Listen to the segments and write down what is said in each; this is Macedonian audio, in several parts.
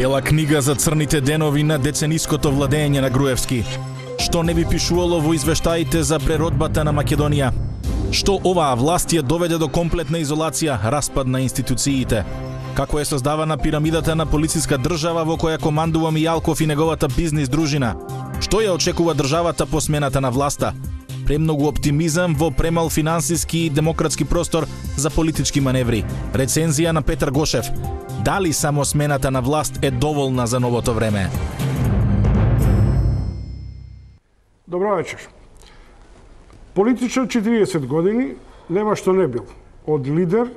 Бела книга за црните денови на децениското владење на Груевски. Што не би пишувало во извештаите за преродбата на Македонија? Што оваа власт ја доведе до комплетна изолација, распад на институциите? Како е создавана пирамидата на полициска држава во која командува Мијалков и неговата бизнис дружина? Што ја очекува државата по смената на власта? Премногу оптимизам во премал финансиски и демократски простор за политички маневри. Рецензија на Петар Гошев. Дали само смената на власт е доволна за новото време? Добро вечер. Политичар 40 години, нема што не бил. Од лидер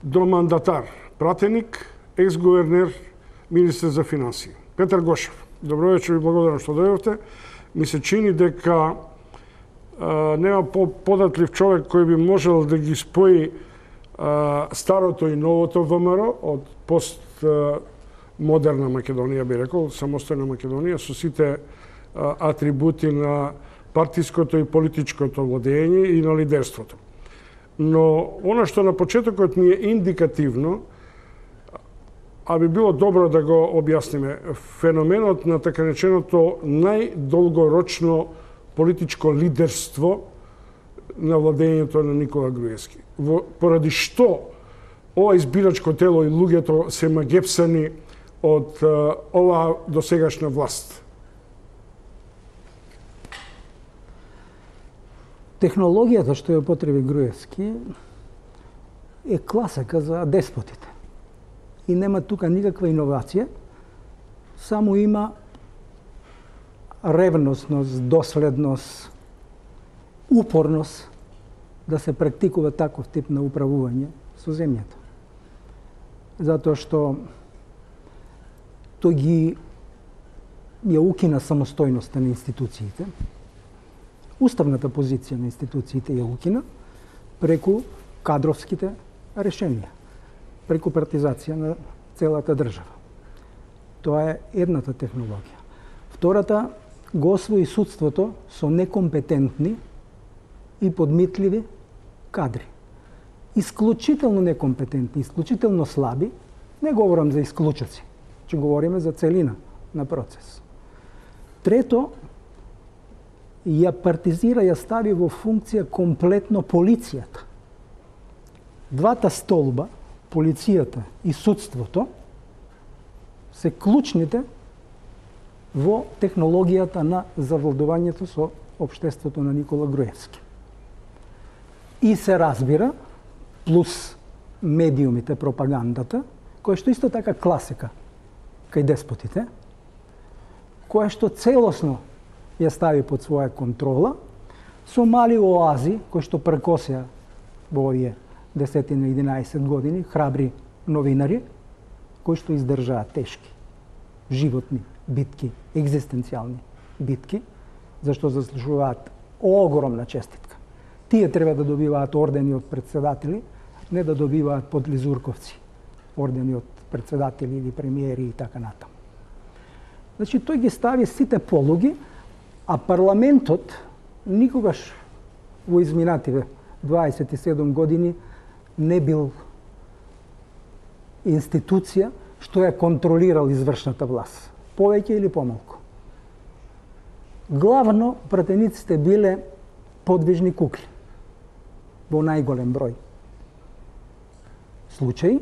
до мандатар, пратеник, екс-гувернер, министер за финансии. Петар Гошев. Добро вечер и благодарам што дојдовте. Ми се чини дека нема податлив човек кој би можел да ги спои старото и новото ВМРО од постмодерна Македонија, би рекол, самостојна Македонија, со сите атрибути на партиското и политичкото владење и на лидерството. Но она што на почетокот ми е индикативно, а би било добро да го објасниме, феноменот на така реченото најдолгорочно политичко лидерство на владењето на Никола Груевски. Поради што ова избирачко тело и луѓето се магепсани од оваа досегашна власт? Технологијата што ја употреби Груевски е класика за деспотите. И нема тука никаква иновација, само има ревностност, доследност, упорност да се практикува таков тип на управување со земјата. Затоа што тој ги ја укина самостојноста на институциите, уставната позиција на институциите ја укина преку кадровските решенија, преку партизација на целата држава. Тоа е едната технологија. Втората, го освои судството со некомпетентни и подмитливи кадри. Исклучително некомпетентни, исклучително слаби, не говорам за исклучоци, че говориме за целина на процес. Трето, ја партизира, ја стави во функција комплетно полицијата. Двата столба, полицијата и судството, се клучните во технологијата на завладувањето со општеството на Никола Груевски. И се разбира, плюс медиумите, пропагандата, која што исто така класика кај деспотите, која што целосно ја стави под своја контрола, со мали оази, кои што прекосеа во овие 10-11 години, храбри новинари, кои што издржаат тешки, животни битки, екзистенцијални битки, зашто заслужуваат огромна честитка. Тие треба да добиваат ордени од председатели, не да добиваат подлизурковци ордени од председатели или премиери и така натаму. Значи, тој ги стави сите полуги, а парламентот никогаш во изминативе 27 години не бил институција што ја контролирал извршната власт. Повеќе или помалку. Главно пратениците биле подвижни кукли во најголем број случаи,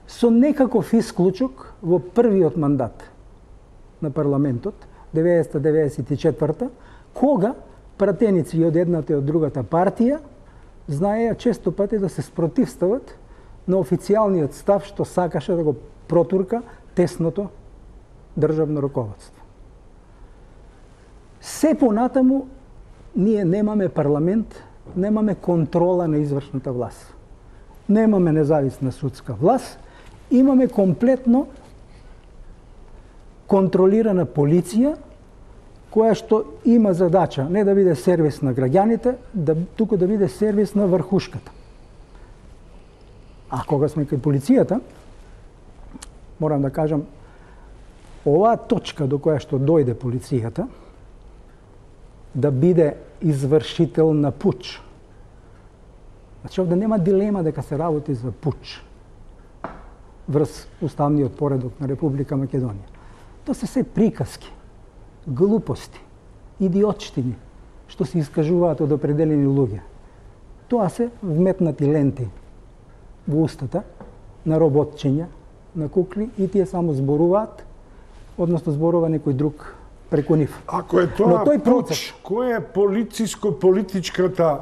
со некаков исклучок во првиот мандат на парламентот, 1994, кога пратеници од едната и од другата партија знаеја често пати да се спротивстават на официјалниот став што сакаше да го протурка тесното државно раководство. Се понатаму ние немаме парламент, немаме контрола на извршната власт. Немаме независна судска власт, имаме комплетно контролирана полиција која што има задача не да биде сервис на граѓаните, туку да биде сервис на врхушката. А кога сме кај полицијата, морам да кажам, оваа точка до која што дојде полицијата, да биде извршител на пуч. Значи, овде нема дилема дека се работи за пуч. врз уставниот поредок на Република Македонија. Тоа се приказки, глупости, идиотштини, што се искажуваат од определени луѓе. Тоа се вметнати ленти во устата на роботчиња, на кукли и тие само зборуваат, односно зборува некој друг преку нив. Ако е тоа пуч, кој е политичката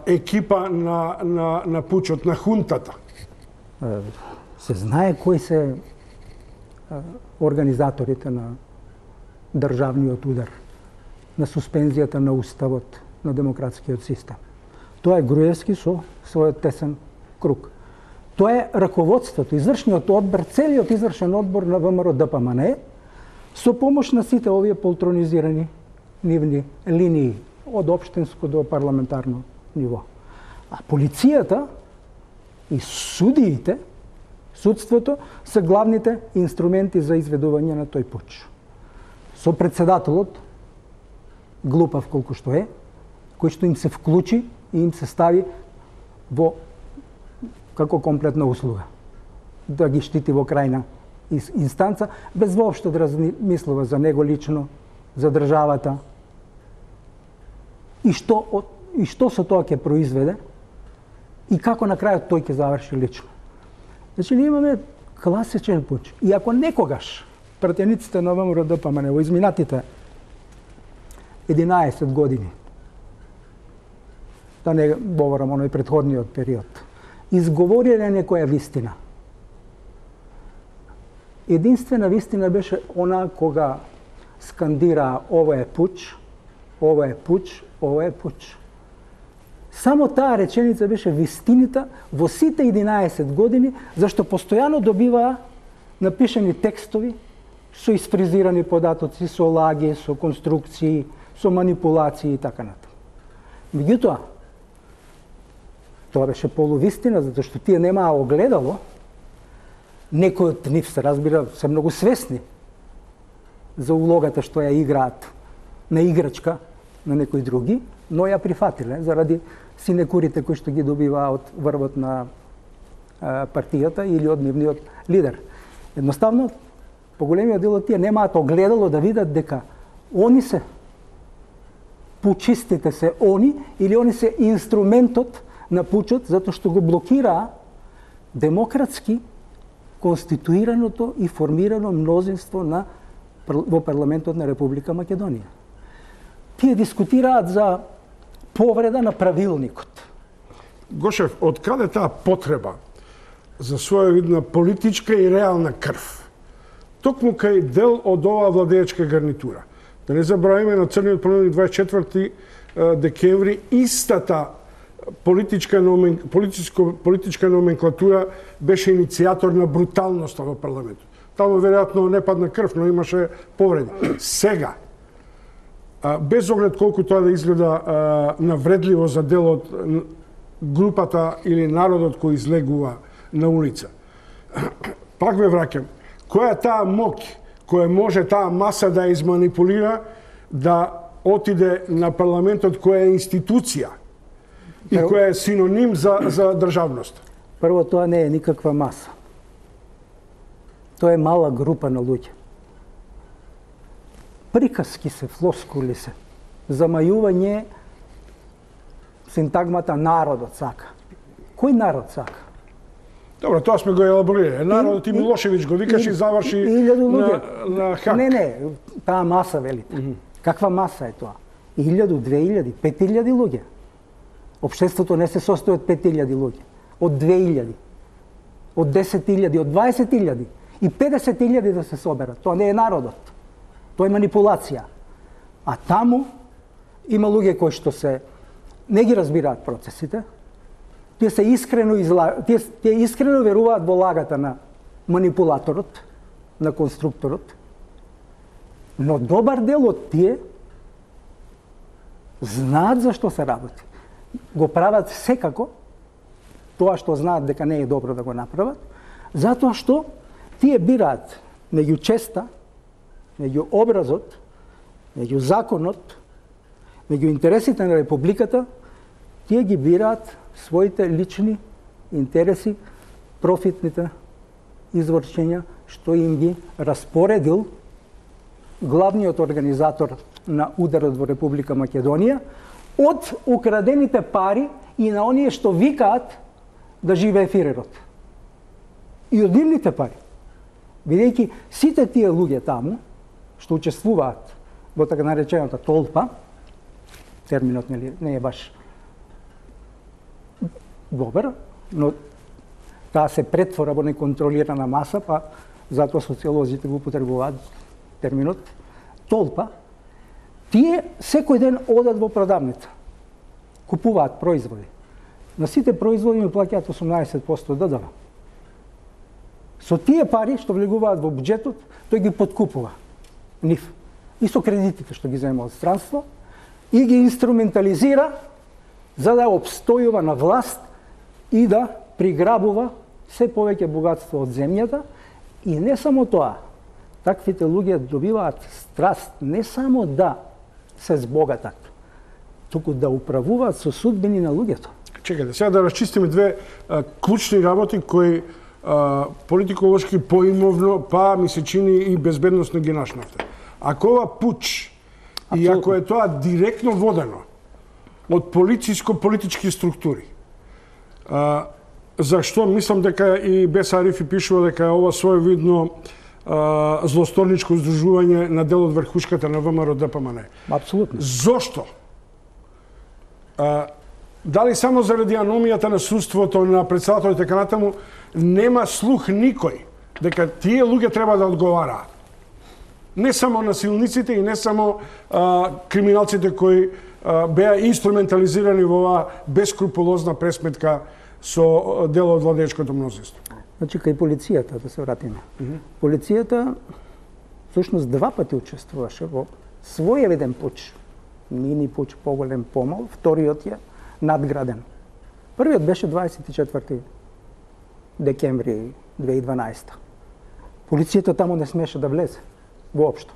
екипа на пучот, на хунтата? Се знае кои се организаторите на државниот удар, на суспензијата на уставот, на демократскиот систем. Тоа е Груевски со својот тесен круг. Тоа е раководството, извршниот одбор, целиот извршен одбор на ВМРО ДПМНЕ, со помош на сите овие полтронизирани нивни линии, од општинско до парламентарно ниво. А полицијата и судиите, судството, се главните инструменти за изведување на тој пуч. Со председателот, глупав колку што е, кој што им се вклучи и им се стави во како комплетна услуга. Да ги штити во крајна инстанца, без воопшто да размислува за него лично, за државата. И што со тоа ќе произведе и како на крајот тој ќе заврши лично. Значи, ние имаме класичен пуч. И ако некогаш пратениците на ВМРО ДПМНЕ во изминатите 11 години, да не говорам оној претходниот период, изговориле некоја вистина. Единствена вистина беше она кога скандира ова е пуч, ова е пуч, ова е пуч. Само таа реченица беше вистината во сите 11 години, зашто постојано добиваа напишани текстови со испризирани податоци, со лаги, со конструкции, со манипулации и така натаму. Меѓутоа, тоа беше полувистина, затоа што тие немаа огледало. Некои од нив се разбира, се многу свесни за улогата што ја играат на играчка на некои други, но ја прифатиле заради синекурите кои што ги добиваа од врвот на партијата или од нивниот лидер. Едноставно, поголемиот дел од тие немаат огледало да видат дека они се пучистите се они или они се инструментот на пучот, затоа што го блокираа демократски конституираното и формирано мнозинство во парламентот на Република Македонија. Тие дискутираат за повреда на правилникот. Гошев, од каде таа потреба за своевидна политичка и реална крв? Токму кај дел од оваа владеечка гарнитура. Да не забравиме на црниот пленум 24 декември истата политичка номенклатура беше иницијатор на бруталноста во парламентот. Таму веројатно не падна крв, но имаше повреди. Сега, без оглед колку тоа да изгледа навредливо за дел од групата или народот кој излегува на улица, пак ве враќам, која е таа моќ која може таа маса да изманипулира, да отиде на парламентот која е институција и која е синоним за државност? Прво, тоа не е никаква маса. Тоа е мала група на луѓе. Приказки се, флоскули се, замајување синтагмата народот сака. Кој народ сака? Добро, тоа сме го елаборирали. Народот и Милошевиќ го викаше и заврши на хак. Не, таа маса велите. Каква маса е тоа? 1000, 2000, 5000 луѓе. Општеството не се состои од 5000 луѓе, од 2000, од 10.000, од 20.000 и 50.000 да се соберат. Тоа не е народот. Тоа е манипулација. А таму има луѓе кои што се не ги разбираат процесите. Тие се искрено веруваат во лагата на манипулаторот, на конструкторот. Но добар дел од тие знаат за што се работи. Го прават секако тоа што знаат дека не е добро да го направат, затоа што тие бираат меѓу честа, меѓу образот, меѓу законот, меѓу интересите на републиката, тие ги бираат своите лични интереси, профитните извршења што им ги распоредил главниот организатор на ударот во Република Македонија од украдените пари и на оние што викаат да живее Фирерот. И од нивните пари. Бидејќи сите тие луѓе таму што учествуваат во така наречената толпа, терминот не е баш добар, но таа се претвора во неконтролирана маса, па затоа социолозите го употребуваат терминот толпа. Тие секој ден одат во продавница, купуваат производи. На сите производи ми плаќаат 18% ДДВ. Со тие пари што влегуваат во буџетот, тој ги подкупува нив. И со кредитите што ги зема од странство, и ги инструментализира за да обстојува на власт и да приграбува се повеќе богатство од земјата. И не само тоа, таквите луѓе добиваат страст не само да се збогатат, туку да управуваат со судбини на луѓето. Чекајте, сега да расчистиме две клучни работи кои политиколошки поимовно, па ми се чини и безбедносно ги нашнавте. Ако ова пуч и ако е тоа директно водено од полициско-политички структури, зашто мислам дека и Беса Арифи пишува дека ова своевидно злосторничко здружување на дел од верхушката на ВМРО ДПМН. Апсолутно. Зошто? Дали само заради аномијата на судството на председателот така натаму нема слух никој дека тие луѓе треба да одговараат. Не само насилниците и не само криминалците кои беа инструментализирани во оваа бескрупулозна пресметка со дел од владеечкото мнозинство. Значи, кај полицијата, да се вратиме. Полицијата, всушност, 2 пати учествуваше во своевиден пуч. Мини пуч, поголем, помал. Вториот е надграден. Првиот беше 24 декември 2012. Полицијата таму не смеше да влезе. Воопшто.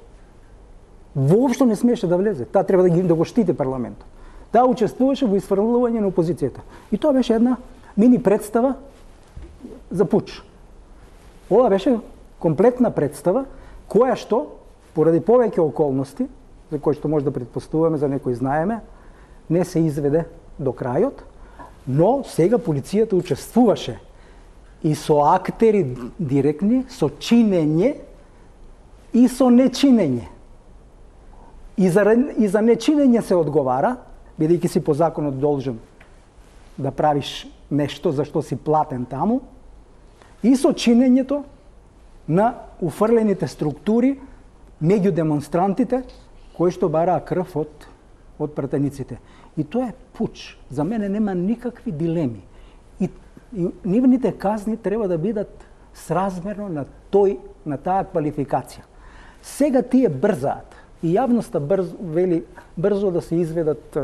Воопшто не смеше да влезе. Таа треба да го штити парламентот. Таа учествуваше во исфрлување на опозицијата. И тоа беше една мини представа за пуч. Ова беше комплетна представа, која што, поради повеќе околности, за кои што може да претпоставуваме, за некои знаеме, не се изведе до крајот, но сега полицијата учествуваше и со актери директни, со чинење и со нечинење. И за нечинење се одговара, бидејќи си по законот должен да правиш нешто за што си платен таму, и со чинењето на уфрлените структури меѓу демонстрантите кои што бараа крв од пратениците. И тоа е пуч. За мене нема никакви дилеми. И нивните казни треба да бидат сразмерно на таа квалификација. Сега тие брзаат и јавноста вели брзо да се изведат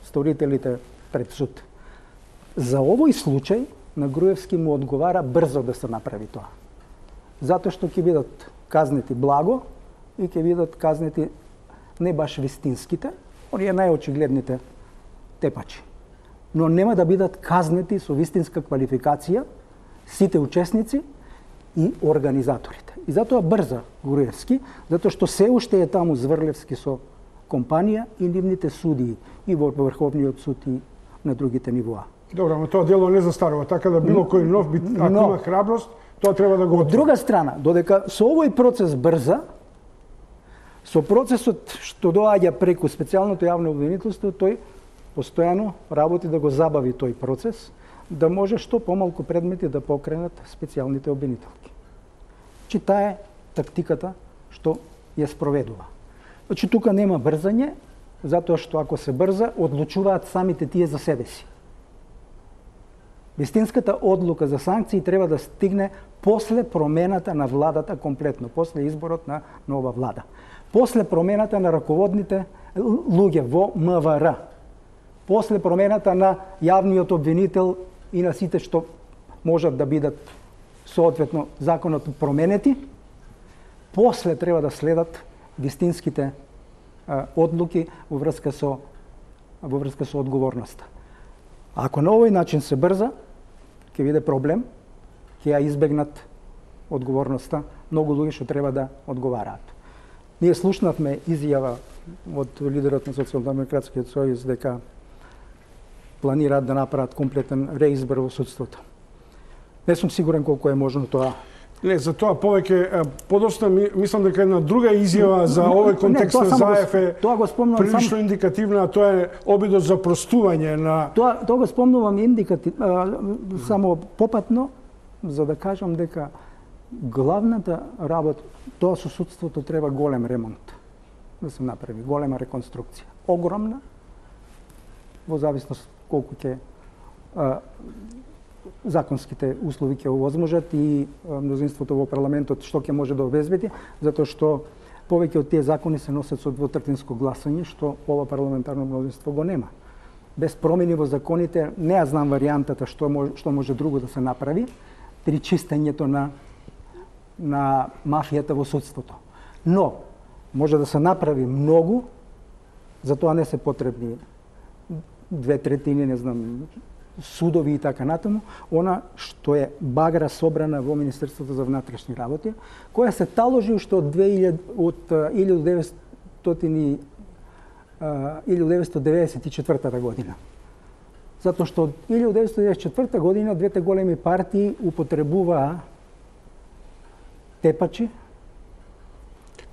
сторителите пред суд. За овој случај на Груевски му одговара брзо да се направи тоа. Затоа што ќе бидат казнети благо и ќе бидат казнети не баш вистинските, оние најочигледните тепачи. Но нема да бидат казнети со вистинска квалификација сите учесници и организаторите. И затоа брза Груевски, затоа што се уште е таму Зврлевски со компанија и нивните судии и во Врховниот суд и на другите нивоа. Добро, но тоа дело не застарува, така да било кој нов, ако има храброст, тоа треба да го отвори. Од друга страна, додека со овој процес брза, со процесот што доаѓа преку специјалното јавно обвинителство, тој постојано работи да го забави тој процес, да може што помалку предмети да покренат специјалните обвинителки. Значи, таа е тактиката што ја спроведува. Значи, тука нема брзање, затоа што ако се брза, одлучуваат самите тие за себе си. Вистинската одлука за санкции треба да стигне после промената на владата комплетно, после изборот на нова влада. После промената на раководните луѓе во МВР. После промената на јавниот обвинител и на сите што можат да бидат соодветно законот променети, после треба да следат вистинските одлуки во врска со одговорноста. Ако на овој начин се брза, ќе биде проблем, ќе ја избегнат одговорноста, многу луѓе што треба да одговараат. Ние слушнавме изјава од лидерот на Социјалдемократскиот сојуз дека планираат да направат комплетен реизбор во судството. Не сум сигурен колку е можно тоа. Не, за тоа повеќе подоцна мислам дека една друга изјава за овој контекст на ЗАЕФ е прилично индикативна, тоа е обидот за простување на Тоа го спомнувам само попатно за да кажам дека главната работа, тоа со судството треба голем ремонт да се направи, голема реконструкција. Огромна, во зависност колку ќе законските услови ќе овозможат и мнозинството во парламентот што ќе може да обезбеди, затоа што повеќе од тие закони се носат со двотретинско гласање, што ова парламентарно мнозинство го нема. Без промени во законите, не ја знам варијантата што може друго да се направи при чистењето на мафијата во судството. Но може да се направи многу, за тоа не се потребни 2/3, не знам, судови и така натаму, она што е багра собрана во Министерството за внатрешни работи, која се таложи уште од 1994 година. Затоа што од 1994 година двете големи партии употребуваа тепачи.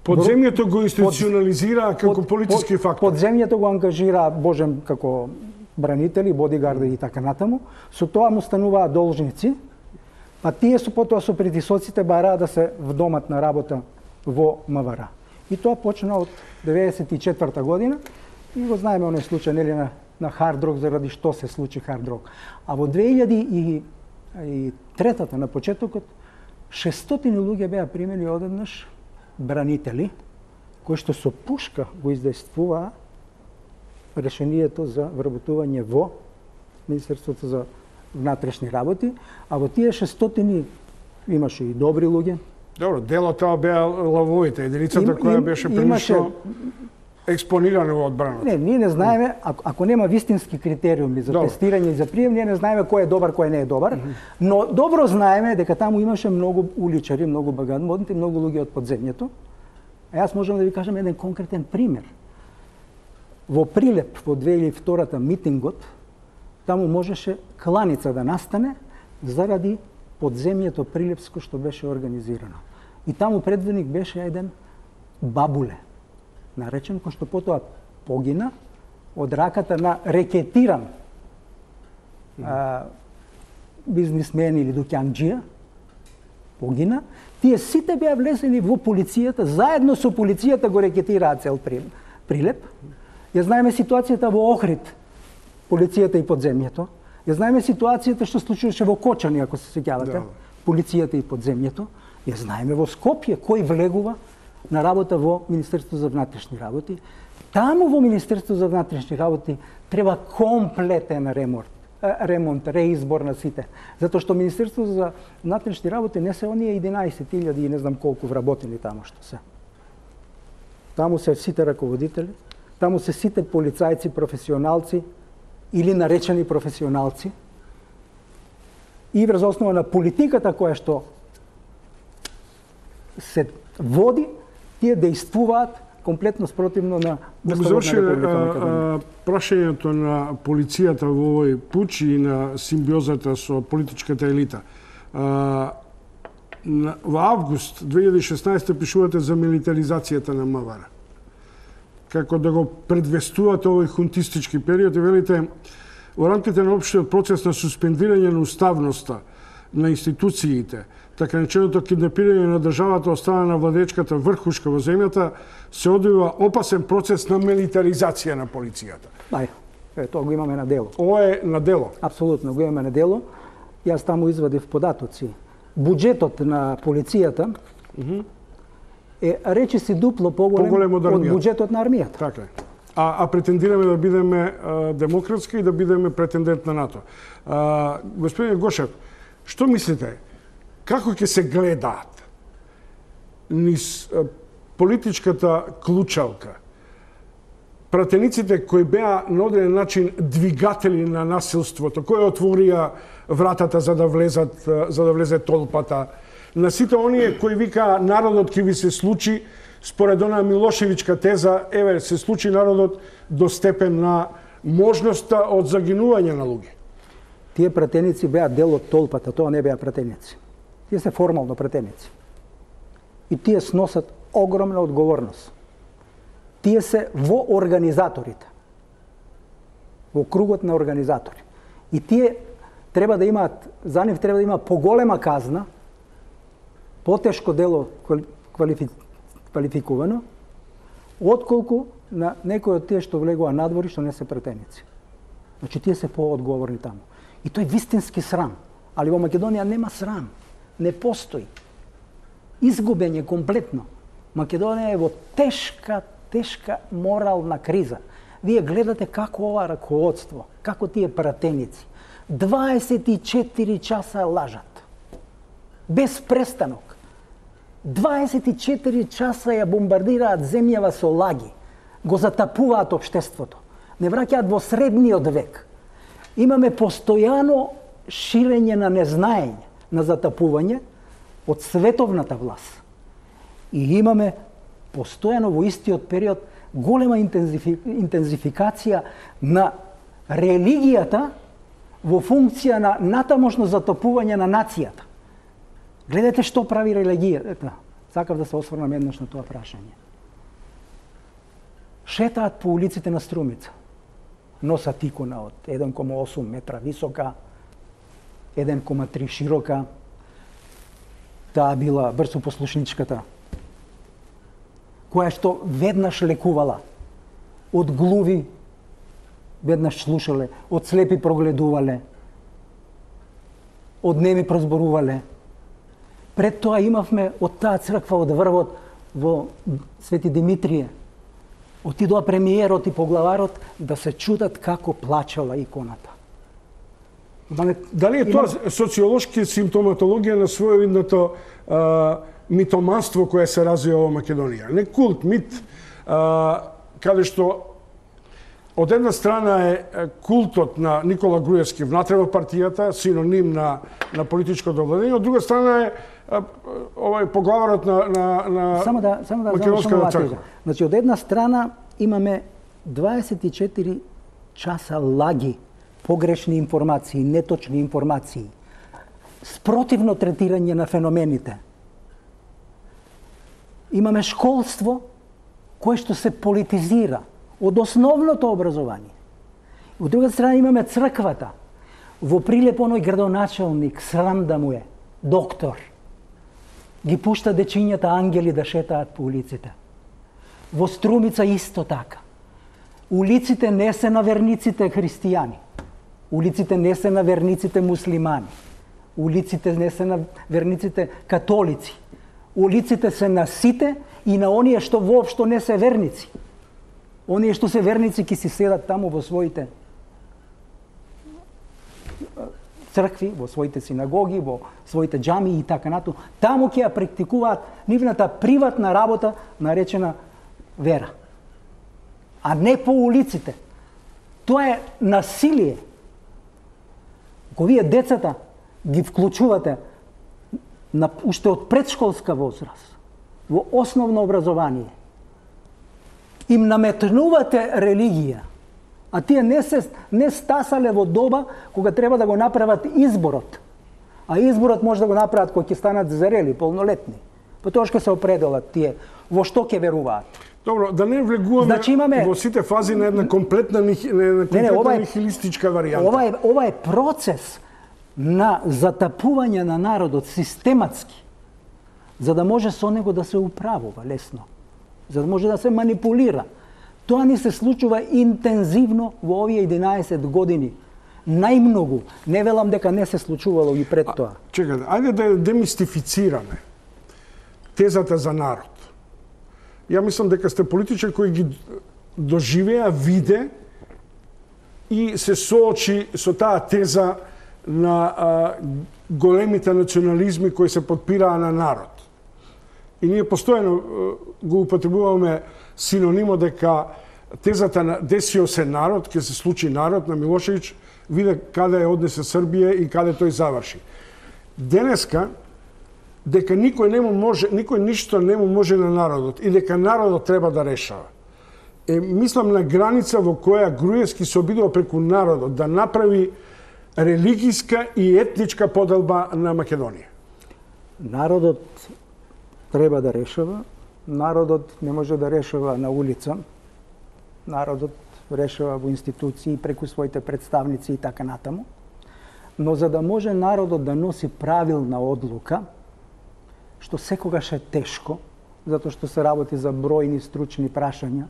Подземјето го институционализира како политички фактор. Подземјето го ангажира Божем како бранители, бодигарди и така натаму. Со тоа му стануваат должници, а тие потоа со притисоците бараа да се вдомат на работа во МВР. И тоа почна од 1994 година и го знаеме оној случај нели на Хард Рок, заради што се случи Хард Рок. А во 2003 на почетокот 600 луѓе беа примени одеднаш бранители кои што со пушка го издействуваа решението за вработување во Министерството за внатрешни работи, а во тие 600 имаше и добри луѓе. Добро, дело тоа беа лавовите, единицата која беше прилично експонирана во одбраната. Не, ние не знаеме, ако нема вистински критериуми за тестирање и за прием, ние не знаеме кој е добар, кој не е добар, но добро знаеме дека таму имаше многу уличари, многу багатмодни, многу луѓе од подземјето. А јас можам да ви кажам еден конкретен пример. Во Прилеп, во 2002 митингот, таму можеше кланица да настане заради подземјето Прилепско што беше организирано. И таму предводник беше еден Бабуле, наречен, кој што потоа погина од раката на рекетиран бизнисмен или дуќанџија, погина. Тие сите беа влезени во полицијата, заедно со полицијата го рекетираа цел Прилеп. Ја знаеме ситуацијата во Охрид, полицијата и подземјето. Ја знаеме ситуацијата што случуваше во Кочани, ако се сеќавате, полицијата и подземјето. Ја знаеме во Скопје кој влегува на работа во Министерството за внатрешни работи. Таму во Министерството за внатрешни работи треба комплетен ремонт, реизбор на сите. Затоа што Министерството за внатрешни работи не се оние 11.000 и не знам колку вработени таму што се. Таму се сите раководители, таму се сите полицајци, професионалци или наречени професионалци. И врз основа на политиката која што се води, тие действуваат комплетно спротивно на Уставот на Република Македонија. Прашањето на полицијата во овој пуч и на симбиозата со политичката елита. Во август 2016 пишувате за милитаризацијата на МВР. Како да го предвестувате овој хунтистички период и велите во рамките на општиот процес на суспендирање на уставноста на институциите, така нареченото киднапирање на државата од страна на владечката врхушка во земјата, се одвива опасен процес на милитаризација на полицијата. Тоа го имаме на дело. Ова е на дело. Апсолутно го имаме на дело. Јас таму извадив податоци. Буџетот на полицијата е речиси дупло поголем од буџетот на армијата. Така е. А претендираме да бидеме демократски и да бидеме претендент на НАТО. Господин Гошев, што мислите? Како ќе се гледаат низ политичката клучалка пратениците кои беа на одреден начин двигатели на насилството, кои отворија вратата за да влезе толпата, на сите оние кои вика народот ќе ви се случи, според она Милошевичка теза, еве се случи народот до степен на можноста од загинување на луѓе. Тие пратеници беа дел од толпата, тоа не беа пратеници. Тие се формално пратеници. И тие сносат огромна одговорност. Тие се во организаторите. Во кругот на организатори. И тие треба да имаат, за нив треба да има поголема казна, потешко дело квалификувано, отколку на некој од тие што влегува надвор и што не се пратеници. Значи тие се поодговорни таму. И тој вистински срам. Али во Македонија нема срам. Не постои. Изгубен е комплетно. Македонија е во тешка морална криза. Вие гледате како ова раководство, како тие пратеници, 24 часа лажат. Без престанок. 24 часа ја бомбардираат земјава со лаги. Го затапуваат општеството. Не враќаат во средниот век. Имаме постојано ширење на незнаење, на затапување од световната власт. И имаме постојано во истиот период голема интензификација на религијата во функција на натамошно затопување на нацијата. Гледате што прави религијата. Сакав да се осврнам еднаш на тоа прашање. Шетаат по улиците на Струмица. Носат икона од 1,8 метра висока, 1,3 широка. Таа била брзопослушничката, која што веднаш лекувала, од глуви веднаш слушале, од слепи прогледувале, од неми прозборувале. Пред тоа имавме од таа црква од врвот во Свети Димитрие. Отидоа премиерот и поглаварот да се чудат како плачала иконата. Дали е тоа социолошки симптоматологија на своевидното митоманство кое се развива во Македонија? Не култ, мит, каде што од една страна е култот на Никола Груевски внатре во партијата, синоним на политичкото владење, од друга страна е овој поглаварот на Само да Македонската црква. Значи, од една страна имаме 24 часа лаги, погрешни информации, неточни информации, спротивно третирање на феномените. Имаме школство кое што се политизира од основното образование. Од друга страна имаме црквата. Во Прилеп оној градоначалник, срам да му е, доктор, ги пушта дечињата ангели да шетаат по улиците. Во Струмица исто така. Улиците не се на верниците христијани. Улиците не се на верниците муслимани. Улиците не се на верниците католици. Улиците се на сите и на оние што воопшто не се верници. Оние што се верници ки си седат таму во своите цркви, во своите синагоги, во своите џамии и така натаму. Таму ќе ја практикуваат нивната приватна работа наречена вера. А не по улиците. Тоа е насилие. Ако вие децата ги вклучувате уште од предшколска возраст, во основно образование, им наметнувате религија, а тие не стасале во доба кога треба да го направат изборот. А изборот може да го направат кога ќе станат зрели, полнолетни. Потоа ќе се определат тие во што ќе веруваат. Добро, да не влегуваме во сите фази на една комплетна нихилистичка варијанта. Ова е процес на затапување на народот систематски, за да може со него да се управува лесно, за да може да се манипулира. Тоа ни се случува интензивно во овие 11 години. Најмногу, не велам дека не се случувало и пред тоа. Чекајте, ајде да демистифицираме тезата за народ. Ја мислам дека сте политичар кој ги доживеа, виде и се соочи со таа теза на големите национализми кои се подпираа на народ. И ние постојано го употребуваме синонимот дека тезата на десио се народ, ќе се случи народ на Милошевич, виде каде ја однесе Србија и каде тој заврши. Денеска дека никој ништо не му може на народот и дека народот треба да решава. Мислам на граница во која Груевски се обидува преку народот да направи религиска и етничка поделба на Македонија. Народот треба да решава, народот не може да решава на улица, народот решава во институции преку своите представници и така натаму. Но за да може народот да носи правилна одлука, што секогаш е тешко, затоа што се работи за бројни стручни прашања,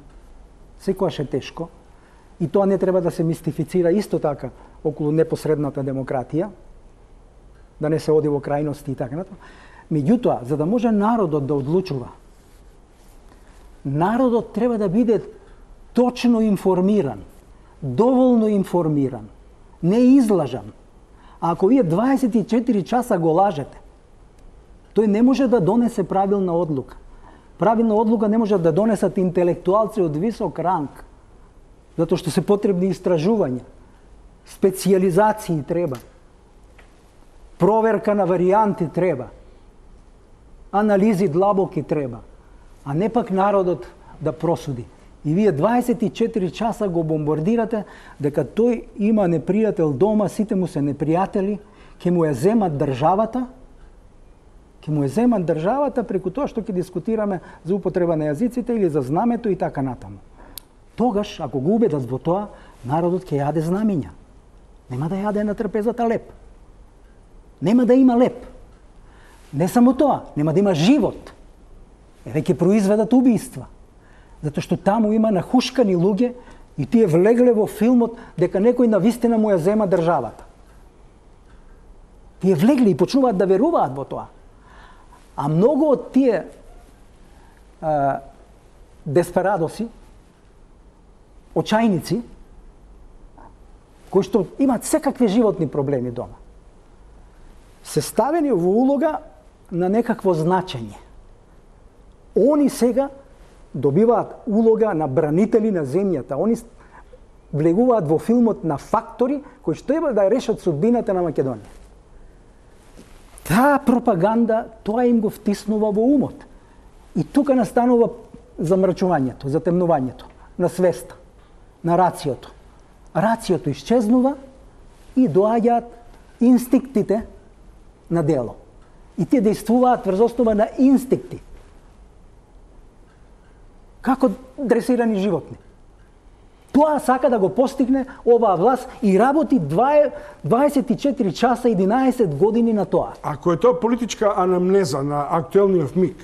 секогаш е тешко, и тоа не треба да се мистифицира исто така околу непосредната демократија, да не се оди во крајности и така натаму. Меѓутоа, за да може народот да одлучува, народот треба да биде точно информиран, доволно информиран, не излажан. А ако вие 24 часа го лажете, тој не може да донесе правилна одлука. Правилна одлука не може да донесат интелектуалци од висок ранг, затоа што се потребни истражувања, специјализации треба, проверка на варијанти треба, анализи длабоки треба, а не пак народот да просуди. И вие 24 часа го бомбардирате дека тој има непријател дома, сите му се непријатели, ќе му ја земат државата, преку тоа што ќе дискутираме за употреба на јазиците или за знамето и така натаму. Тогаш, ако го убедат во тоа, народот ќе јаде знамиња. Нема да јаде на трпезата леп. Нема да има леп. Не само тоа, нема да има живот. Ќе произведат убиства. Затоа што таму има нахушкани луѓе и тие влегле во филмот дека некој навистина му ја зема државата. Тие влегли и почнуваат да веруваат во тоа. А многу од тие десперадоси, очајници, кои што имаат секакви животни проблеми дома, се ставени во улога на некакво значење. Они сега добиваат улога на бранители на земјата. Они влегуваат во филмот на фактори кои што треба да решат судбината на Македонија. Таа пропаганда, тоа им го втиснува во умот. И тука настанува замрачувањето, затемнувањето на свеста, на рациото. Рациото исчезнува и доаѓаат инстинктите на дело. И тие действуваат врз основа на инстинкти. Како дресирани животни. Тоа сака да го постигне оваа власт и работи 24 часа 11 години на тоа. Ако е тоа политичка анамнеза на актуелниот миг,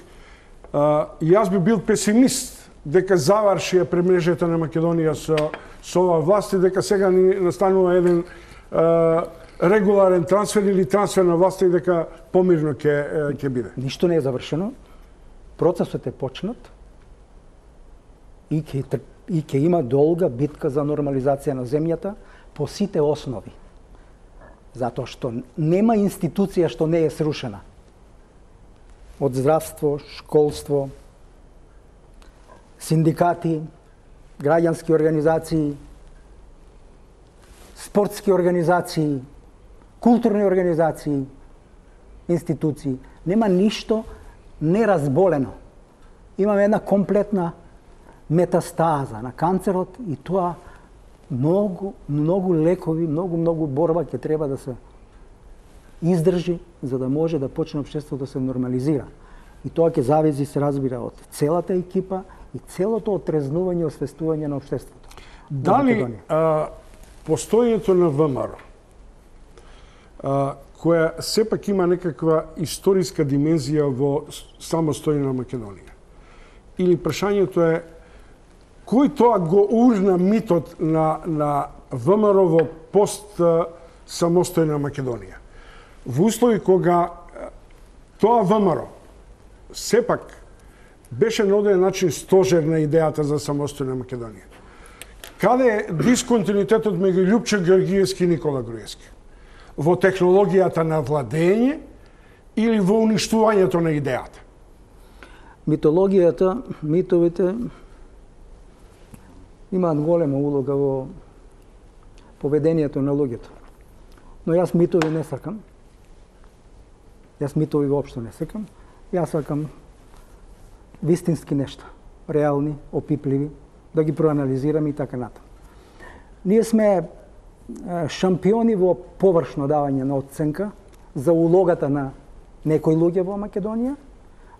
јас би бил песимист дека заврши премрежата на Македонија со оваа власт и дека сега ни настанува еден регуларен трансфер или трансфер на власт и дека помирно ќе биде. Ништо не е завршено. Процесот е почнат и ќе има долга битка за нормализација на земјата по сите основи. Затоа што нема институција што не е срушена. Од здравство, школство, синдикати, граѓански организации, спортски организации, културни организации, институции. Нема ништо неразболено. Имаме една комплетна метастаза на канцерот и тоа многу лекови, многу борба ќе треба да се издржи за да може да почне општеството да се нормализира. И тоа ќе зависи, се разбира, од целата екипа и целото отрезнување и освестување на општеството. Дали постојањето на ВМРО, која сепак има некаква историска димензија во самостојна Македонија, или прашањето е кој тоа го урна митот на ВМРО во пост самостојна Македонија? Во услови кога тоа ВМРО сепак беше на оден начин стожер на идејата за самостојна Македонија. Каде е дисконтинуитетот меѓу Љупчо Георгиевски и Никола Груевски? Во технологијата на владење или во уништувањето на идејата? Митологијата, митовите имаат голема улога во поведението на луѓето. Но јас митови не сакам. Јас митови воопшто не сакам. Јас сакам вистински нешта, реални, опипливи, да ги проанализираме и така натаму. Ние сме шампиони во површно давање на оценка за улогата на некои луѓе во Македонија,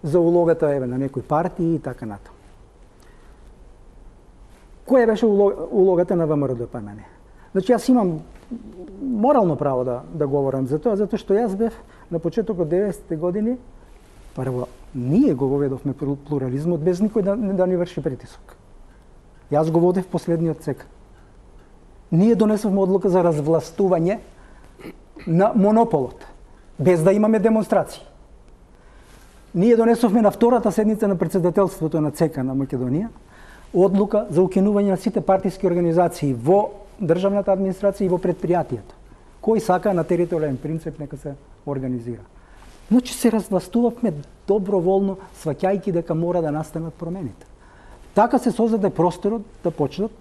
за улогата на некои партии и така натаму. Која беше улогата на ВМРО-ДПМН? Значи, јас имам морално право да говорам за тоа, затоа што јас бев на почетокот 90-те години, прво, ние го воведовме плурализмот без никој да ни врши притисок. Јас го водев последниот сек. Ние донесовме одлука за развластување на монополот, без да имаме демонстрации. Ние донесовме на втората седница на председателството на ЦК на Македонија одлука за укинување на сите партиски организации во државната администрација и во предпријатието. Кој сака на територијален принцип нека се организира. Значи се развластувавме доброволно, сваќајќи дека мора да настанат промените. Така се создаде просторот да почнат.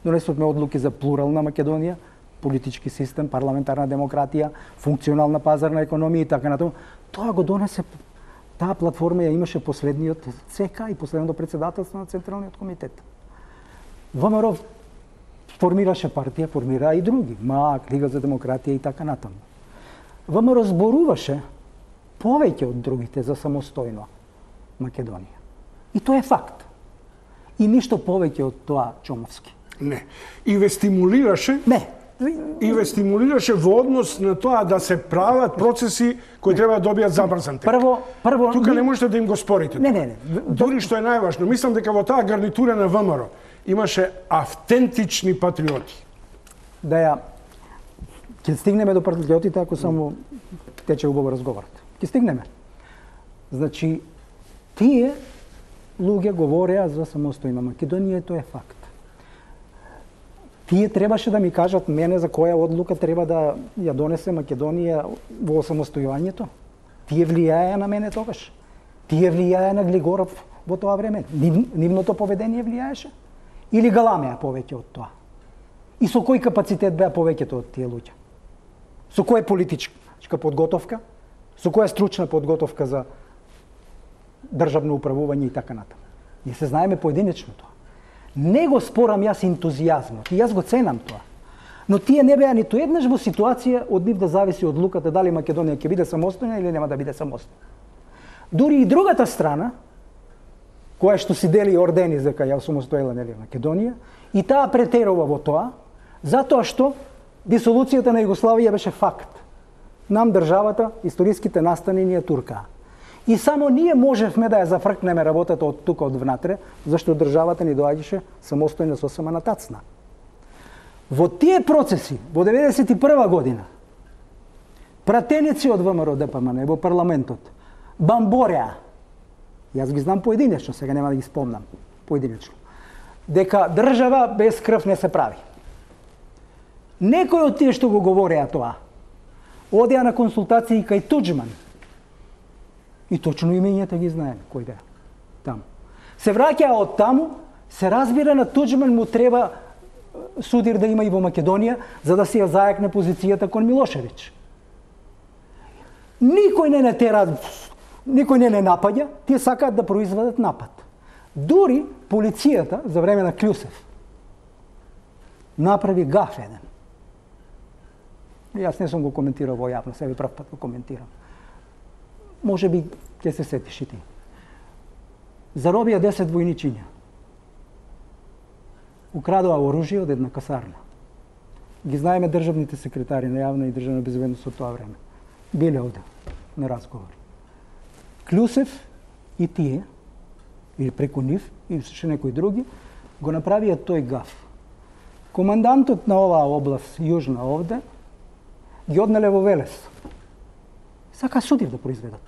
Донесовме одлуки за плурална Македонија, политички систем, парламентарна демократија, функционална пазарна економија и така натаму. Тоа го донесе, таа платформа ја имаше последниот ЦК и последното председателство на Централниот комитет. ВМРО формираше партија, формира и други, МАК, Лига за демократија и така натаму. ВМРО зборуваше повеќе од другите за самостојно Македонија. И тоа е факт. И ништо повеќе од тоа Чомовски. Не. И ве стимулираше. Не. И ве стимулираше во однос на тоа да се прават процеси кои треба да добијат забрзан тек. Прво тука не можете да им го спорите. Не. Дури што е најважно, мислам дека во таа гарнитура на ВМРО имаше автентични патриоти. Да ја ќе стигнеме до патриотите ако само тече убаво разговорот. Ќе стигнеме. Значи тие луѓе говореа за самостојна Македонија и тоа е факт. Тие требаше да ми кажат мене за која одлука треба да ја донесе Македонија во самостојувањето. Тие влијаеа на мене тогаш. Тие влијаеа на Глигоров во тоа време. Нивното поведение влијаеше? Или галамеа повеќе од тоа? И со кој капацитет беа повеќето од тие луѓе? Со која политичка подготовка? Со која стручна подготовка за државно управување и така натаму? Ние се знаеме поединечно тоа. Не го спорам јас ентузијазмот, и јас го ценам тоа. Но тие не беа ниту еднаш во ситуација од нив да зависи одлуката дали Македонија ќе биде самостојна или нема да биде самостојна. Дури и другата страна, која што си дели ордени за дека ја самостојна нели Македонија, и таа претерува во тоа, затоа што дисолуцијата на Југославија беше факт. Нам државата, историските настани ни ја туркаа. И само ние можевме да ја зафркнеме работата од тука од внатре, зашто државата ни доаѓаше самостојна сосема натацна. Во тие процеси, во 91 година, пратеници од ВМРО-ДПМН во парламентот бамбореа, јас ги знам поединечно, сега нема да ги спомнам поединечно, дека држава без крв не се прави. Некој од тие што го говореа тоа, одеа на консултации кај Туџман, и точно имењата ги знаеме кој беа таму. Се враќаа од таму, се разбира на Туџман му треба судир да има и во Македонија, за да се ја зајакне позицијата кон Милошевиќ. Никој не тера, никој не напаѓа, тие сакаат да произведат напад. Дури полицијата за време на Клюсев направи гаф еден. Јас не сум го коментирал во јавно, себе прв пат го коментирам. Може би ќе се сетиш и ти. Заробија 10 војничиња. Украдоа оружје од една касарна. Ги знаеме државните секретари на јавна и државна безбедност од тоа време. Биле овде на разговори. Клюсев и тие, или преку нив, и уште некои други, го направија тој гаф. Командантот на оваа област, јужна овде, ги однеле во Велес. Сака судир да произведат.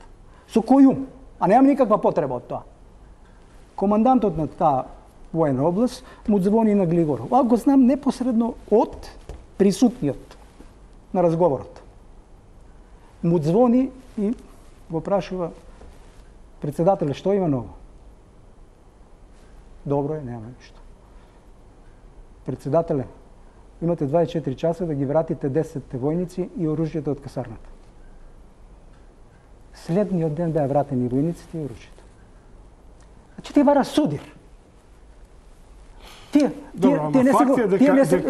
Со кој ум? А немам никаква потреба од тоа. Командантот на таа воена област му звони на Глигоров. А го знам непосредно од присутниот на разговорот. Му звони и го прашува председателе, што има ново? Добро е, нема ништо. Председателе, имате 24 часа да ги вратите 10 војници и оружјето од касарната. следниот ден беа вратени војниците и оружјето. Значи ти бара судир.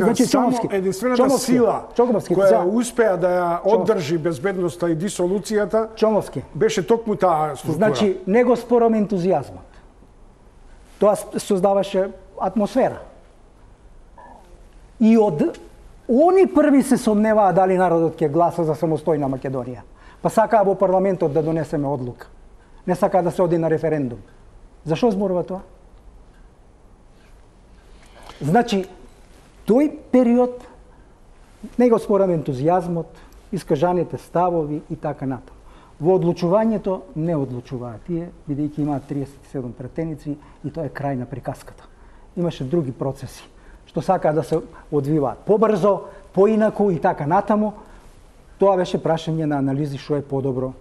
Значи само единствената сила која успеа да ја оддржи безбедноста и дисолуцијата беше токму таа структура. Значи не го спорам ентузијазмот. Тоа создаваше атмосфера. И од они први се сомневаа дали народот ќе гласа за самостојна Македонија. Па сакаа во парламентот да донесеме одлука. Не сакаа да се оди на референдум. Зашо зборува тоа? Значи, тој период не го спорам ентузијазмот, искажаните ставови и така натаму. Во одлучувањето не одлучуваа тие, бидејќи имаат 37 пратеници и тоа е крај на приказката. Имаше други процеси што сакаа да се одвиваат побрзо, поинаку и така натаму. Тоа беше прашање на анализи што е подобро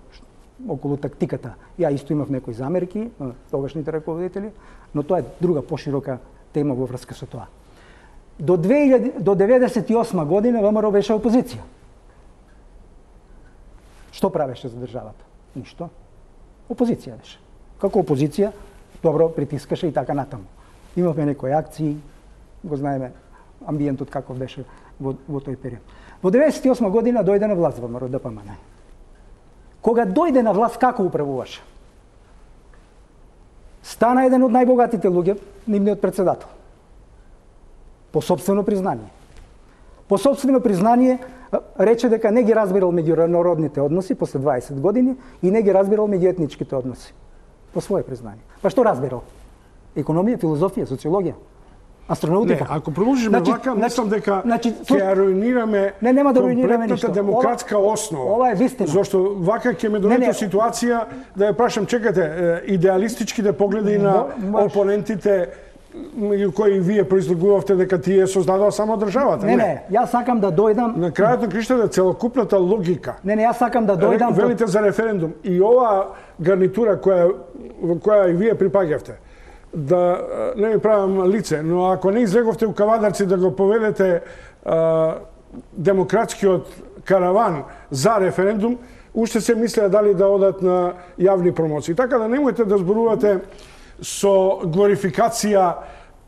околу тактиката. Ја исто имав некои замерки на тогашните раководители, но тоа е друга поширока тема во врска со тоа. До 98 година ВМРО беше опозиција. Што правеше за државата? Ништо. Опозиција беше. Како опозиција, добро притискаше и така натаму. Имавме некои акции, го знаеме амбиентот каков беше во тој период. Во 98 година дојде на власт ВМРО ДПМН. Кога дојде на власт, како управуваше? Стана еден од најбогатите луѓе, нивниот председател. По собствено признание. По собствено признание рече дека не ги разбирал меѓународните односи после 20 години и не ги разбирал меѓуетничките односи. По свое признание. Па што разбирал? Економија, филозофија, социологија, астронавтика. Не, ако продолжиме вака, мислам дека ќе ја руинираме комплетната демократска основа. Ова е вистина. Зошто вака ќе ме доведе ситуација да ја прашам, чекате, идеалистички да погледа и на опонентите меѓу кои вие произлегувавте дека тие создадоа само државата. Не, јас сакам да дојдам на крајот на криштата целокупната логика. Не, јас сакам да дојдам велите за референдум и ова гарнитура во која и вие припаѓавте. Да не ми правам лице, но ако не излеговте у Кавадарци да го поведете демократскиот караван за референдум, уште се мислеа дали да одат на јавни промоции. Така да немојте да зборувате со глорификација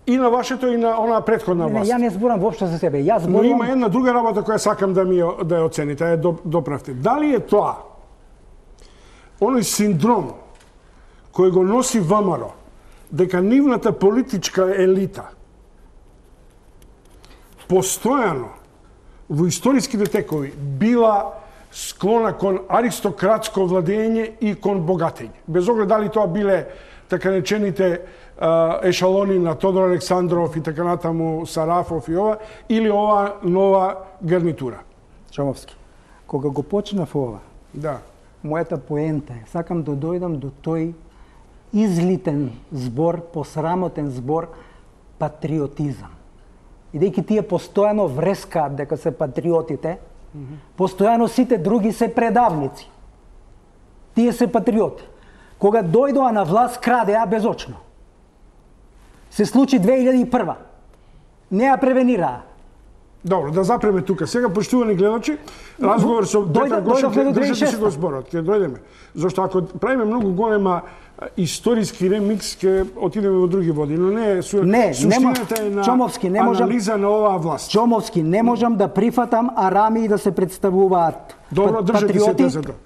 и на вашето и на онаа претходна власт. Ја не зборам воопшто за себе. Јас зборам... Но има една друга работа која сакам да ја оцените, ја доправте. Дали е тоа оној синдром кој го носи ВМРО, дека нивната политичка елита постојано во историските текови била склона кон аристократско владење и кон богатење. Без оглед дали тоа биле така речените ешалони на Тодор Александров и така натаму Сарафов и ова, или ова нова гарнитура. Чомовски, кога го почнав ова, мојата поента е, сакам да дојдам до тој излитен збор, посрамотен збор, патриотизам. Идејќи тие постојано врескаат дека се патриотите, постојано сите други се предавници. Тие се патриоти. Кога дојдоа на власт, крадеа безочно. Се случи 2001. Не ја превенираа. Добро, да запреме тука. Сега, поштувани гледачи, разговор со Петар Гошев, држете си го зборот, ќе дојдеме. Зошто ако правиме многу голема историски ремикс, ќе отидеме во други води, но не суштината е на Чомовски, анализа на оваа власт. Чомовски, не можам да прифатам арами да се представуваат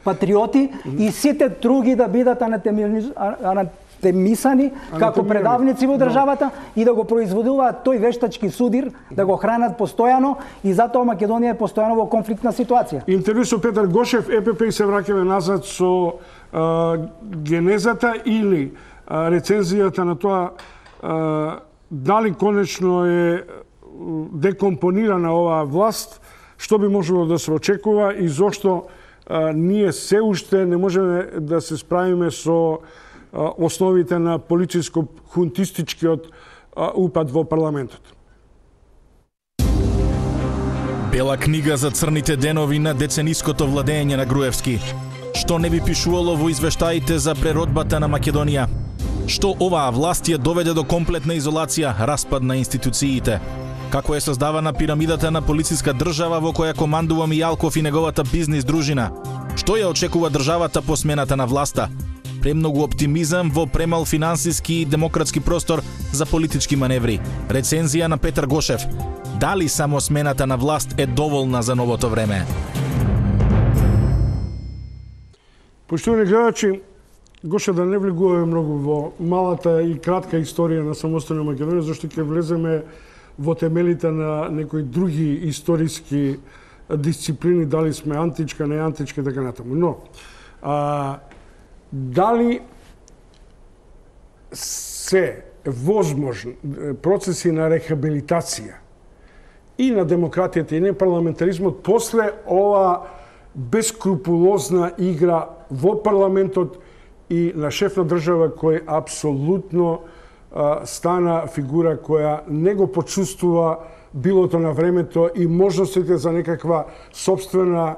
патриоти и сите други да бидат анатемисани како предавници во државата и да го производуваат тој вештачки судир, да го хранат постојано и затоа Македонија е постојано во конфликтна ситуација. Интервју со Петар Гошев, ЕПП и се враќаме назад со генезата или рецензијата на тоа дали конечно е декомпонирана оваа власт, што би можело да се очекува и зошто ние се уште не можеме да се справиме со основите на политичко-хунтистичкиот упад во парламентот. Бела книга за црните денови на децениското владење на Груевски. Што не би пишувало во извештаите за преродбата на Македонија? Што оваа власт ја доведе до комплетна изолација, распад на институциите? Како е создавана пирамидата на полициска држава во која командува Мијалков и неговата бизнис дружина? Што ја очекува државата по смената на власта? Премногу оптимизам во премал финансиски и демократски простор за политички маневри. Рецензија на Петар Гошев. Дали само смената на власт е доволна за новото време? Поштовани гледачи, Гоше, да не влегуваме многу во малата и кратка историја на самостојна Македонија, зашто ќе влеземе во темелите на некои други историски дисциплини, дали сме античка, не античка и така натаму. Но, дали се возможни процеси на рехабилитација и на демократијата и на парламентаризмот после ова бескрупулозна игра во парламентот и на шеф на држава кој апсолутно стана фигура која не го почувствува билото на времето и можностите за некаква собствена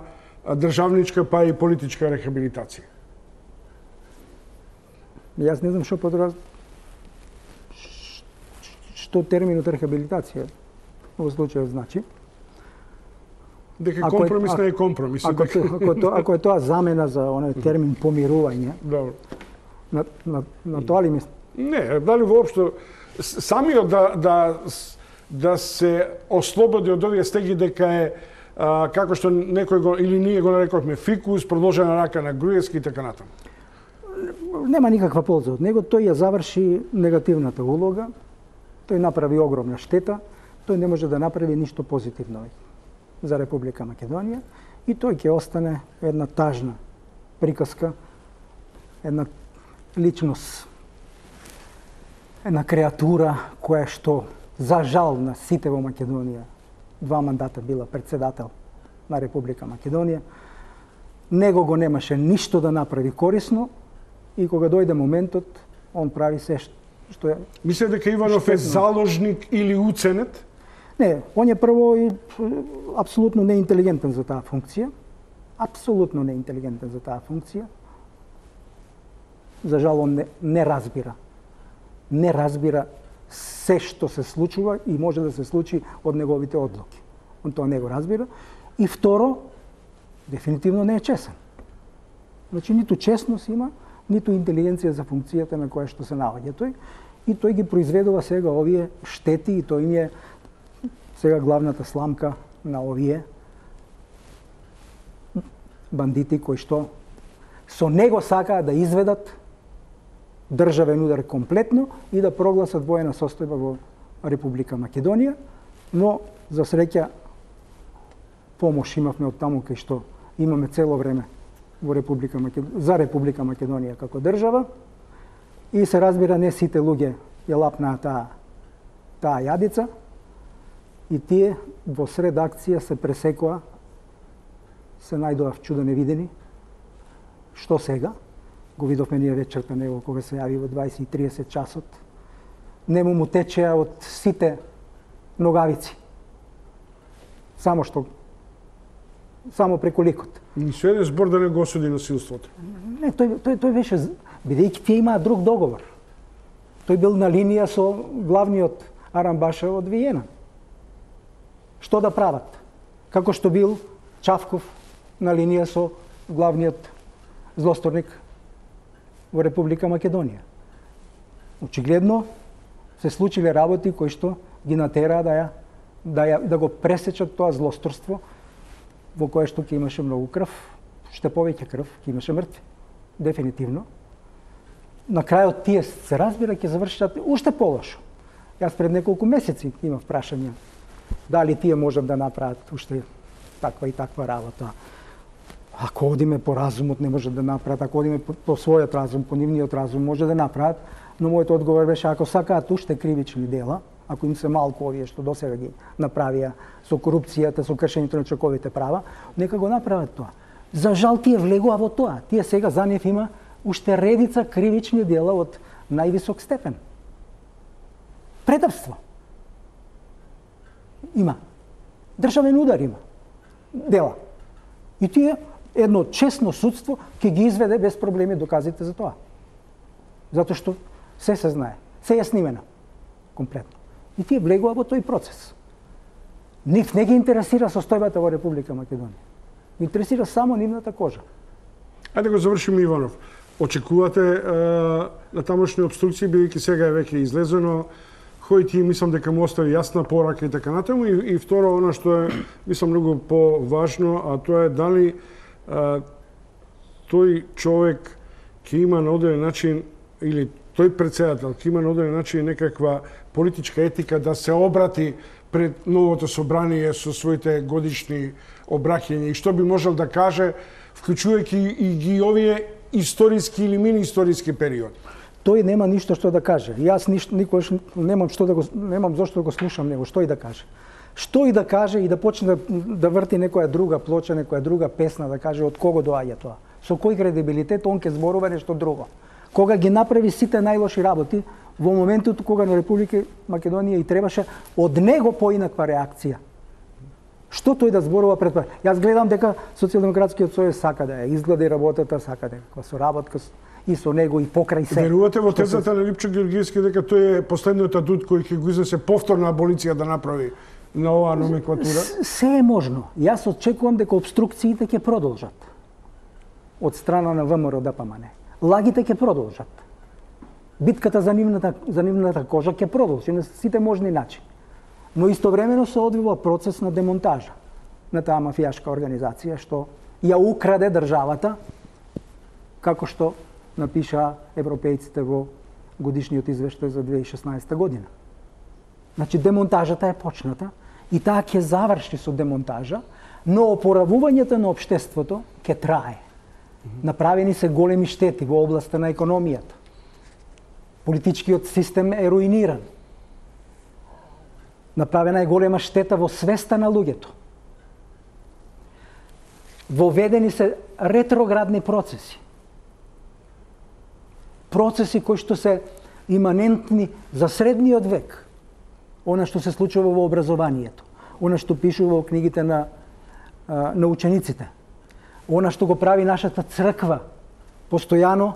државничка па и политичка рехабилитација. Јас не знам што терминот рехабилитација во случајот значи. Дека компромис не е компромис. Ако е тоа замена за оној термин помирување, добро. На тоа ли мисли? Не, дали воопшто самиот да се ослободи од овие стеги дека е како што некој го или ние го нарекохме фикус, продолжена рака на Груевски и така натаму. Нема никаква полза од него, тој ја заврши негативната улога, тој направи огромна штета, тој не може да направи ништо позитивно за Република Македонија и тој ќе остане една тажна приказка, една личност, една креатура која што за жал на сите во Македонија 2 мандата била председател на Република Македонија. Него го немаше ништо да направи корисно и кога дојде моментот, он прави се што е... Мисле дека Иванов е заложник или уценет? Не, он е прво и апсолутно неинтелигентен за таа функција. Апсолутно неинтелигентен за таа функција. За жал, он не разбира. Не разбира се што се случува и може да се случи од неговите одлуки. Он тоа не го разбира. И второ, дефинитивно не е честен. Значи, ниту честност има, ниту интелигенција за функцијата на која што се наоѓа тој. И тој ги произведува сега овие штети и тој им е сега главната сламка на овие бандити кои што со него сакаат да изведат државен удар комплетно и да прогласат воена состојба во Република Македонија, но за среќа помош имавме од таму кај што имаме цело време во за Република Македонија како држава и се разбира не сите луѓе ја лапнаа таа јадица и тие во сред акција се пресекоа, се најдоа чудо невидени. Што сега? Го видовме ние вечерта него кога се јави во 20:30 часот. Нему му течеа од сите ногавици. Само преку ликот. Ни со еден збор да не го осуди насилството. Не, тој беше, бидејќи тие имаа друг договор. Тој бил на линија со главниот Арамбаша од Виена. Што да прават? Како што бил Чавков на линија со главниот злосторник во Република Македонија. Очигледно се случиле работи кои што ги натераа да го пресечат тоа злосторство во кое што ќе имаше многу крв, уште повеќе крв, ќе имаше мртви. Дефинитивно. На крајот тие се разбира ќе завршат уште полошо. Јас пред неколку месеци имав прашања дали тие можат да направат уште таква и таква работа. Ако одиме по разумот не може да направат, ако одиме по својот разум, по нивниот разум може да направат, но мојот одговор беше ако сакаат уште кривични дела, ако им се малку овие што досега ги направија со корупцијата, со кршењето на човековите права, нека го направат тоа. За жал тие влегува во тоа. Тие сега за нив има уште редица кривични дела од највисок степен. Предавство. Има. Државен удар има. Дела. И тие едно честно судство ќе ги изведе без проблеми доказите за тоа. Затоа што се знае. Се е снимено. Комплетно. И тие влегува во тој процес. Нив не ги интересира состојбата во Република Македонија. Ги интересира само нивната кожа. Ајде го завршиме, Иванов. Очекувате на тамошни обструкции, бидејќи сега е веќе излезено, Хојти мислам дека му остави јасна порака и така натаму, и второ, она што е мислам многу поважно, а тоа е дали тој човек ќе има на одреден начин, или тој претседател ќе има на одреден начин некаква политичка етика да се обрати пред новото собрание со своите годишни обраќања и што би можел да каже, вклучувајќи и ги овие историски или мини историски периоди. Тој нема ништо што да каже. Јас никогаш немам зошто да го слушам него, што и да каже. Што и да каже и да почне да врти некоја друга плоча, некоја друга песна, да каже од кого доаѓа тоа. Со кој кредибилитет он ќе зборува нешто друго. Кога ги направи сите најлоши работи, во моментот кога на Република Македонија и требаше од него поинаква реакција. Што тој да зборува пред парламент? Јас гледам дека Социјалдемократскиот сојуз сака да ја изгледа и работата, сака дека со работка и со него и покрај се. Верувате во тезата на Липчо Георгиевски дека тој е последниот адут кој ќе го изнесе повторна аболиција да направи на оваа номенклатура? Се е можно. Јас очекувам дека обструкциите ќе продолжат од страна на ВМРО ДПМН. Лагите ќе продолжат. Битката за нивната кожа ќе продолжи на сите можни начини. Но истовремено се одвива процес на демонтажа на таа мафијашка организација што ја украде државата, како што напиша европејците во годишниот извештај за 2016 година. Значи, демонтажата е почната и таа ќе заврши со демонтажа, но опоравувањето на општеството ќе трае. Направени се големи штети во областа на економијата. Политичкиот систем е руиниран. Направена е голема штета во свеста на луѓето. Воведени се ретроградни процеси. Процеси кои што се иманентни за средниот век. Она што се случува во образованието. Она што пишува во книгите на учениците. Она што го прави нашата црква постојано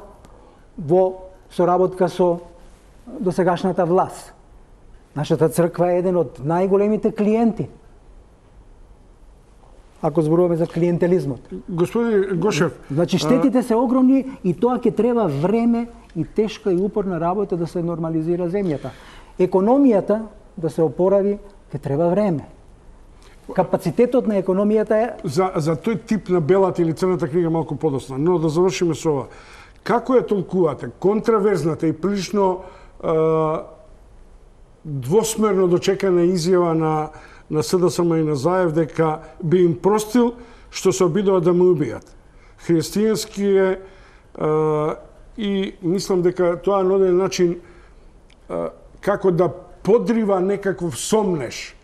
во соработка со досегашната власт. Нашата црква е еден од најголемите клиенти. Ако зборуваме за клиентелизмот. Господин Гошев, значи штетите се огромни и тоа ќе треба време и тешка и упорна работа да се нормализира земјата. Економијата да се опорави ќе треба време. Капацитетот на економијата е за тој тип на белата или црната книга малку подосна, но да завршиме со ова. Како ја толкувате контраверзната и прилично двосмерно дочекана изјава на СДСМ и на Заев дека би им простил што се обидува да му убијат? Христијански е и мислам дека тоа на оден начин како да подрива некаков сомнеш.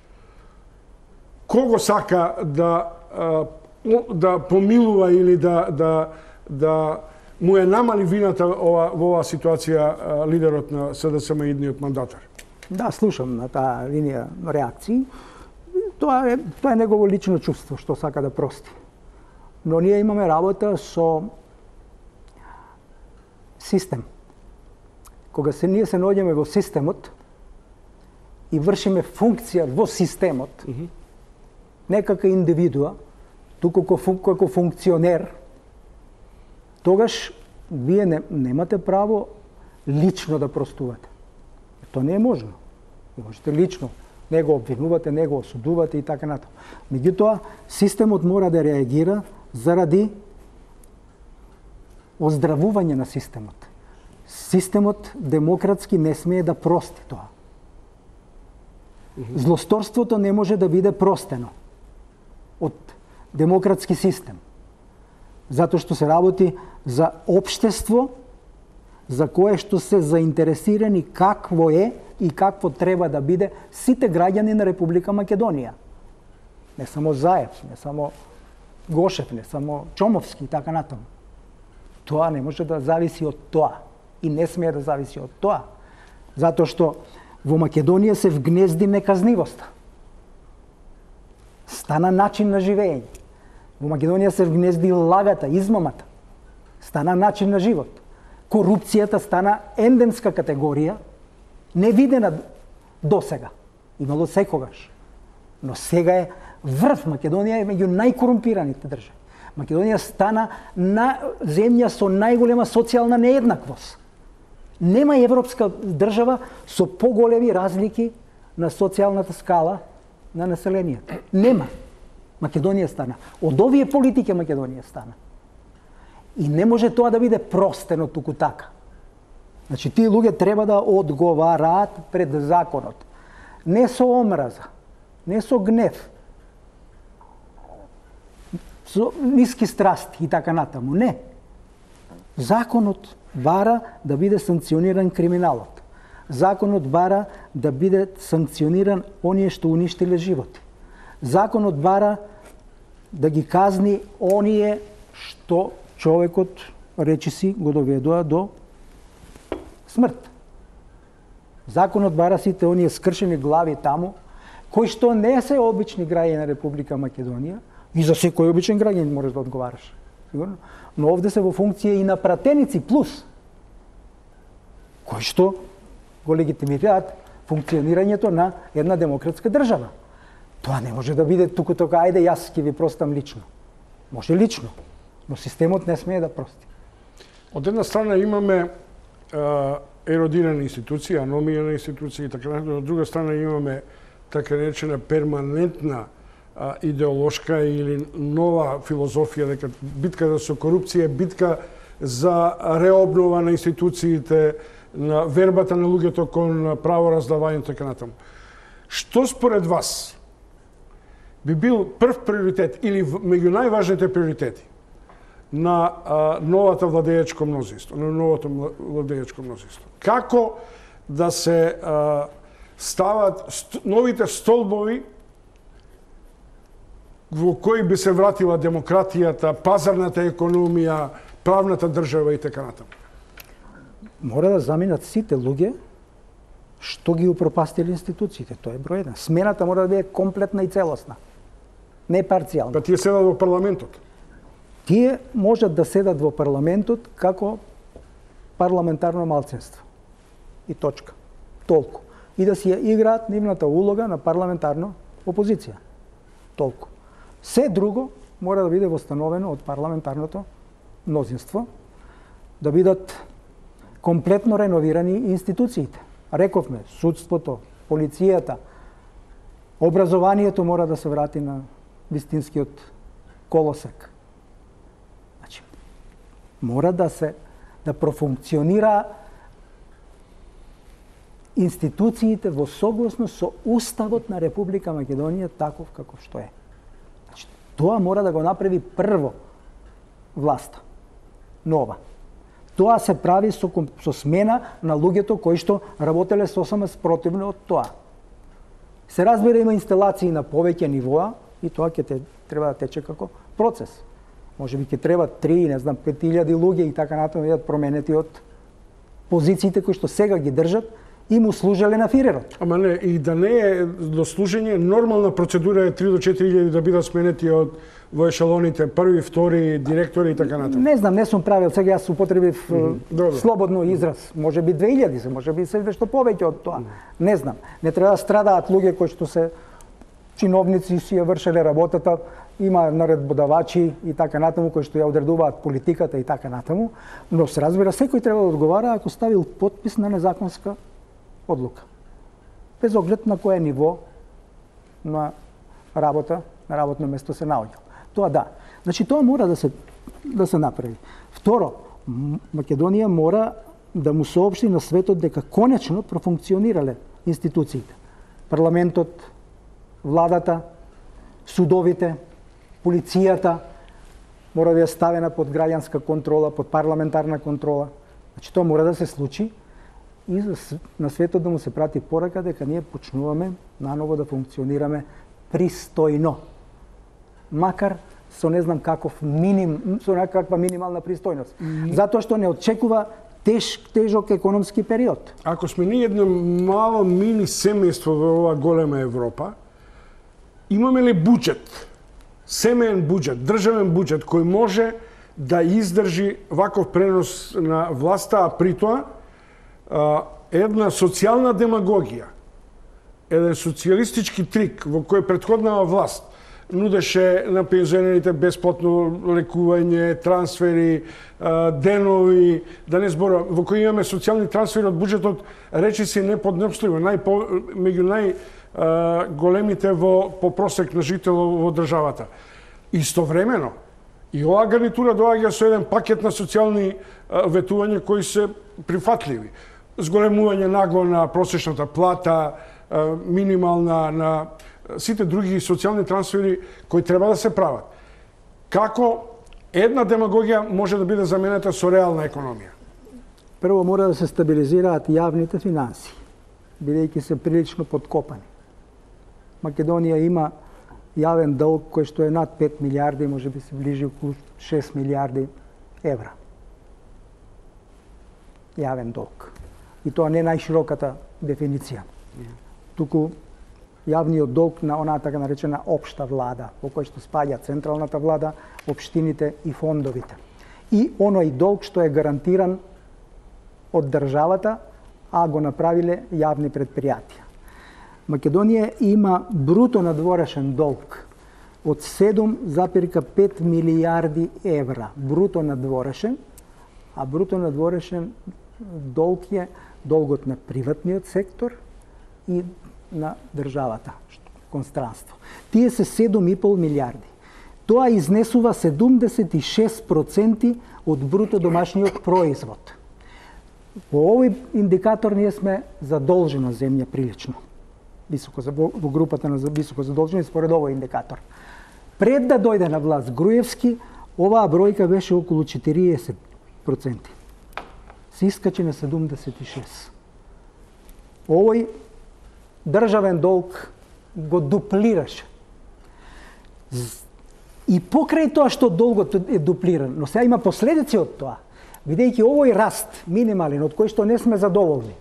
Кого сака да помилува или да му е намали вината во оваа ситуација лидерот на СДСМ и идниот мандатар? Да, слушам на таа линија реакции. Тоа е негово лично чувство што сака да прости. Но ние имаме работа со систем. Кога ние се наоѓаме во системот и вршиме функција во системот, не како индивидуа, туку како функционер, тогаш вие немате право лично да простувате. Тоа не е можно. Ви можете лично, не го обвинувате, не го осудувате и така натаму. Меѓутоа, системот мора да реагира заради оздравување на системот. Системот демократски не смее да прости тоа. Злосторството не може да биде простено од демократски систем. Затоа што се работи за општество за кое што се заинтересирани какво е и какво треба да биде сите граѓани на Република Македонија. Не само Заев, не само Гошев, не само Чомовски и така натаму. Тоа не може да зависи од тоа и не смее да зависи од тоа. Затоа што во Македонија се вгнезди неказнивоста. Стана начин на живење. Во Македонија се вгнезди лагата, измамата. Стана начин на живот. Корупцијата стана ендемска категорија, невидена досега. Имало секогаш. Но сега е врв. Македонија е меѓу најкорумпираните држави. Македонија стана на земја со најголема социјална нееднаквост. Нема европска држава со поголеми разлики на социјалната скала на населението. Нема. Македонија стана. Од овие политики Македонија стана. И не може тоа да биде простено туку така. Значи, тие луѓе треба да одговараат пред законот. Не со омраза, не со гнев, со ниски страсти и така натаму. Не. Законот бара да биде санкциониран криминалот. Законот бара да биде санкциониран оние што уништиле животи. Законот бара да ги казни оние што човекот, речиси, го доведува до смрт. Законот бара сите оние скршени глави таму, кои што не се обични граѓани на Република Македонија, и за секој обичен граѓанин можеш да одговараш. Сигурно? Но овде се во функција и на пратеници плюс, кои што го легитимираат функционирањето на една демократска држава. Тоа не може да биде туку тока, ајде јас ќе ви простам лично. Може лично, но системот не смее да прости. Од една страна имаме еродирани институции, аномија на институции и така натаму, од друга страна имаме така речена перманентна идеолошка или нова филозофија дека битката со корупција е битка за реобнова на институциите, на вербата на луѓето кон правораздавање и така натаму. Што според вас би бил прв приоритет или меѓу најважните приоритети на новото владеечко мнозинство, на новото владеечко мнозинство? Како да се стават новите столбови во кои би се вратила демократијата, пазарната економија, правната држава и така натаму? Мора да заминат сите луѓе што ги упропастили институциите. Тоа е број 1. Смената мора да биде комплетна и целосна. Не парцијална. Па тие седат во парламентот. Тие можат да седат во парламентот како парламентарно малцинство. И точка. Толку. И да си ја играат нивната улога на парламентарна опозиција. Толку. Се друго мора да биде востановено од парламентарното мнозинство, да бидат комплетно реновирани институциите. Рековме, судството, полицијата, образованието мора да се врати на вистинскиот колосек. Значи, мора да профункционира институциите во согласност со Уставот на Република Македонија таков каков што е. Значи, тоа мора да го направи прво власта, нова. Тоа се прави со смена на луѓето кои што работеле сосема спротивно од тоа. Се разбира, има инсталации на повеќе нивоа и тоа ќе треба да тече како процес. Може би ќе треба 5.000 луѓе и така натаму да променети од позициите кои што сега ги држат и му служеле на фирерот. Ама не, и да не е до служење, нормална процедура е 3 до 4.000 да бидат сменети од во ешелоните, први, втори, директори и така натаму. Не знам, не сум правил, сега јас употребив слободно израз. Може би 2.000, може би се нешто повеќе од тоа. Не знам. Не треба да страдаат луѓе кои што се чиновници си ја вршеле работата, има наредбодавачи и така натаму кои што ја одредуваат политиката и така натаму, но се разбира секој треба да одговара ако ставил потпис на незаконска одлука. Без оглед на кое ниво на работа, на работно место се наоѓа. Тоа да. Значи тоа мора да се направи. Второ, Македонија мора да му соопшти на светот дека конечно профункционирале институциите. Парламентот, владата, судовите, полицијата мора да ја ставена под граѓанска контрола, под парламентарна контрола. Значи тоа мора да се случи и на светот да му се прати порака дека ние почнуваме наново да функционираме пристојно. Макар со не знам со некаква минимална пристојност. Затоа што не очекува тежок економски период. Ако сме ние едно мало мини семејство во ова голема Европа, имаме ли буџет, семеен буџет, државен буџет кој може да издржи ваков пренос на власта, а при тоа една социјална демагогија еден социјалистички трик во кој претходнава власт нудеше на пензионерите бесплатно лекување, трансфери, денови, да не зборам, во кој имаме социјални трансфери од буџетот, речиси неподносливо, меѓу најголемите по просек на жител во државата. Истовремено, и оваа гарнитура доаѓа со еден пакет на социјални ветувања кои се прифатливи. Зголемување нагло на просечната плата, минимална, на сите други социјални трансфери кои треба да се прават. Како една демагогија може да биде заменета со реална економија? Прво мора да се стабилизираат јавните финанси, бидејќи се прилично подкопани. Македонија има јавен долг кој што е над 5 милиарди, може би се ближи околу 6 милиарди евра. Јавен долг. И тоа не најшироката дефиниција. Туку јавниот долг на онаа така наречена општа влада, во кој што спаѓа централната влада, општините и фондовите. И оној долг што е гарантиран од државата, а го направиле јавни предпријатија. Македонија има бруто надворешен долг од 7,5 милиарди евра. Бруто надворешен, а бруто надворешен долг е долгот на приватниот сектор и на државата, констранство. Тие се 7,5 милиарди. Тоа изнесува 76% од бруто домашниот производ. Во овој индикатор ние сме задолжена земја прилично. Во групата на високо задолжени според овој индикатор. Пред да дојде на власт Груевски, оваа бројка беше околу 40%. Се искачи на 76%. Овој државен долг го дуплираше. И покрај тоа што долгот е дуплиран, но сега има последици од тоа, бидејќи овој раст минимален, од кој што не сме задоволни,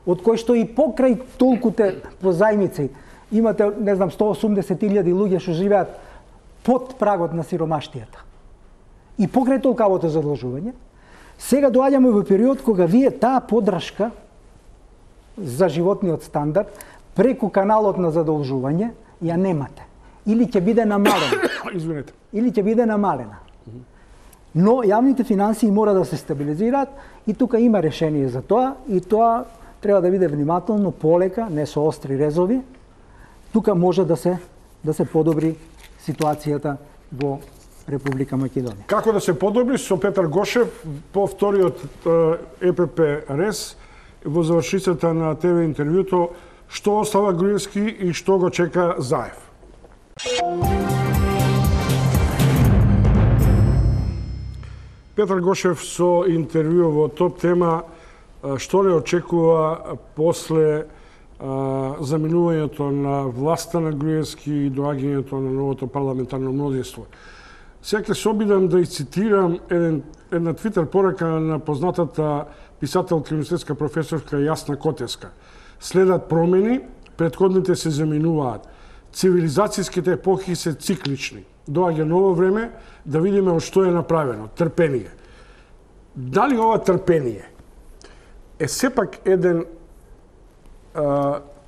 од кој што и покрај толкуте позајмици имате, не знам, 180.000 луѓе што живеат под прагот на сиромаштијата. И покрај толкавото задолжување, сега доаѓаме во период кога вие таа поддршка за животниот стандард преку каналот на задолжување ја немате. Или ќе биде намалена. Извинете. Или ќе биде намалена. Но јавните финансии мора да се стабилизираат и тука има решение за тоа и тоа треба да биде внимателно, полека, не со остри резови. Тука може да се подобри ситуацијата во Република Македонија. Како да се подобри со Петар Гошев по вториот ЕПП РЕС во завршицата на ТВ интервјуто, што остава Груевски и што го чека Заев. Петар Гошев со интервју во Топ тема што не очекува после заминувањето на власта на Груевски и доаѓањето на новото парламентарно мнозинство. Сега ќе се обидам да цитирам една твитер порака на познатата писателка и универзитетска професорка Јасна Котеска. Следат промени, претходните се заминуваат. Цивилизацијските епохи се циклични. Доаѓа ново време да видиме од што е направено. Трпение. Дали ова трпение е сепак еден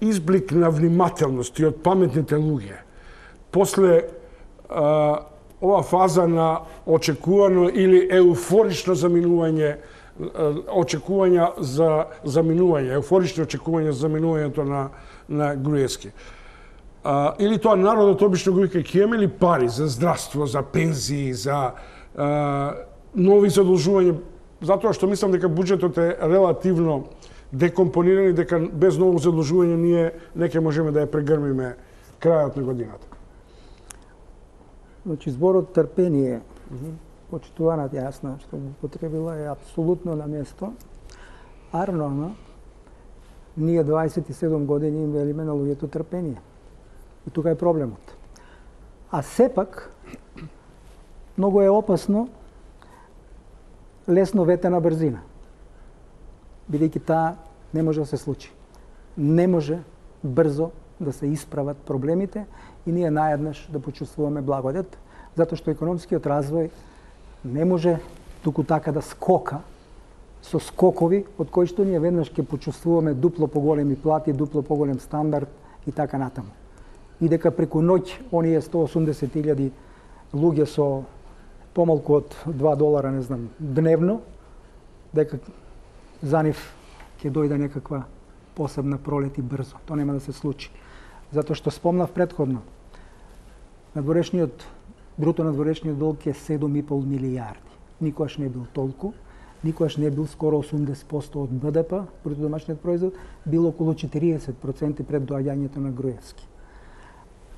изблик на внимателност и од паметните луѓе после ова фаза на очекувано или еуфорично заминување, очекувања за заминување, еуфорични очекувања за заминувањето на Груевски. Или тоа народот обично го вика, ќе имаме ли пари за здравство, за пензии, за нови задолжувања, затоа што мислам дека буџетот е релативно декомпониран и дека без ново задолжување ние не ќе можеме да ја прегрмиме крајот на годината. Значи, зборот трпение, почитуваната Јасна што го потребила е апсолутно на место. Арно, ние 27 години им велиме на луѓето трпение. И тука е проблемот. А сепак, многу е опасно лесно ветена брзина. Бидејќи таа не може да се случи. Не може брзо да се исправат проблемите и ние наеднаш да почувствуваме благодет, затоа што економскиот развој не може туку така да скока со скокови од кои што ние веднаш ќе почувствуваме дупло поголеми плати, дупло поголем стандард и така натаму. И дека преку ноќ оние 180.000 луѓе со помалку од $2, не знам, дневно, дека за нив ќе дојде некаква посебна пролет и брзо. Тоа нема да се случи. Затоа што спомнав претходно, бруто надворешниот долг е 7,5 милијарди. Никогаш не бил толку, никогаш не бил скоро 80% од БДП, бруто домашниот производ, бил околу 40% пред доаѓањето на Груевски.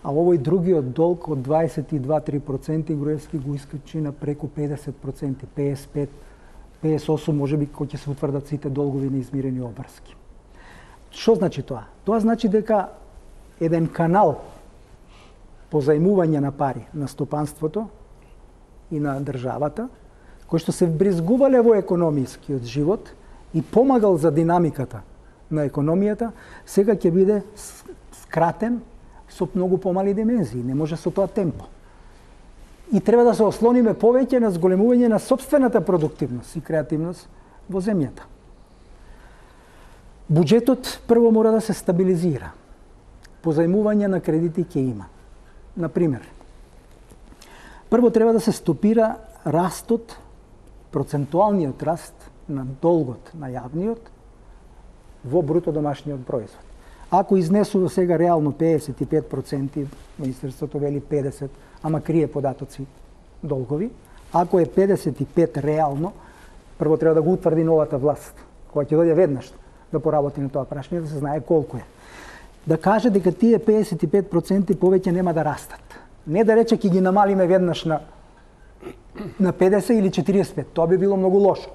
А овој другиот долг од 22-3% Груевски го искачи на преку 50%, 55, 58, можеби кој ќе се утврдат сите долгови неизмирени обврски. Што значи тоа? Тоа значи дека еден канал позајмување на пари на стопанството и на државата, кој што се вбризгувале во економискиот живот и помагал за динамиката на економијата, сега ќе биде скратен со многу помали димензии. Не може со тоа темпо. И треба да се ослониме повеќе на зголемување на сопствената продуктивност и креативност во земјата. Буџетот прво мора да се стабилизира. Позајмување на кредити ќе има. Например, прво треба да се стопира растот, процентуалниот раст на долгот на јавниот во бруто домашниот производ. Ако изнесува сега реално 55%, Министерството вели 50%, ама крие податоци долгови, ако е 55 реално, прво треба да го утврди новата власт, која ќе дојде веднаш да поработи на тоа прашање, да се знае колку е. Да каже дека тие 55% повеќе нема да растат. Не да рече ќе ги намалиме веднаш на 50 или 45. Тоа би било многу лошо.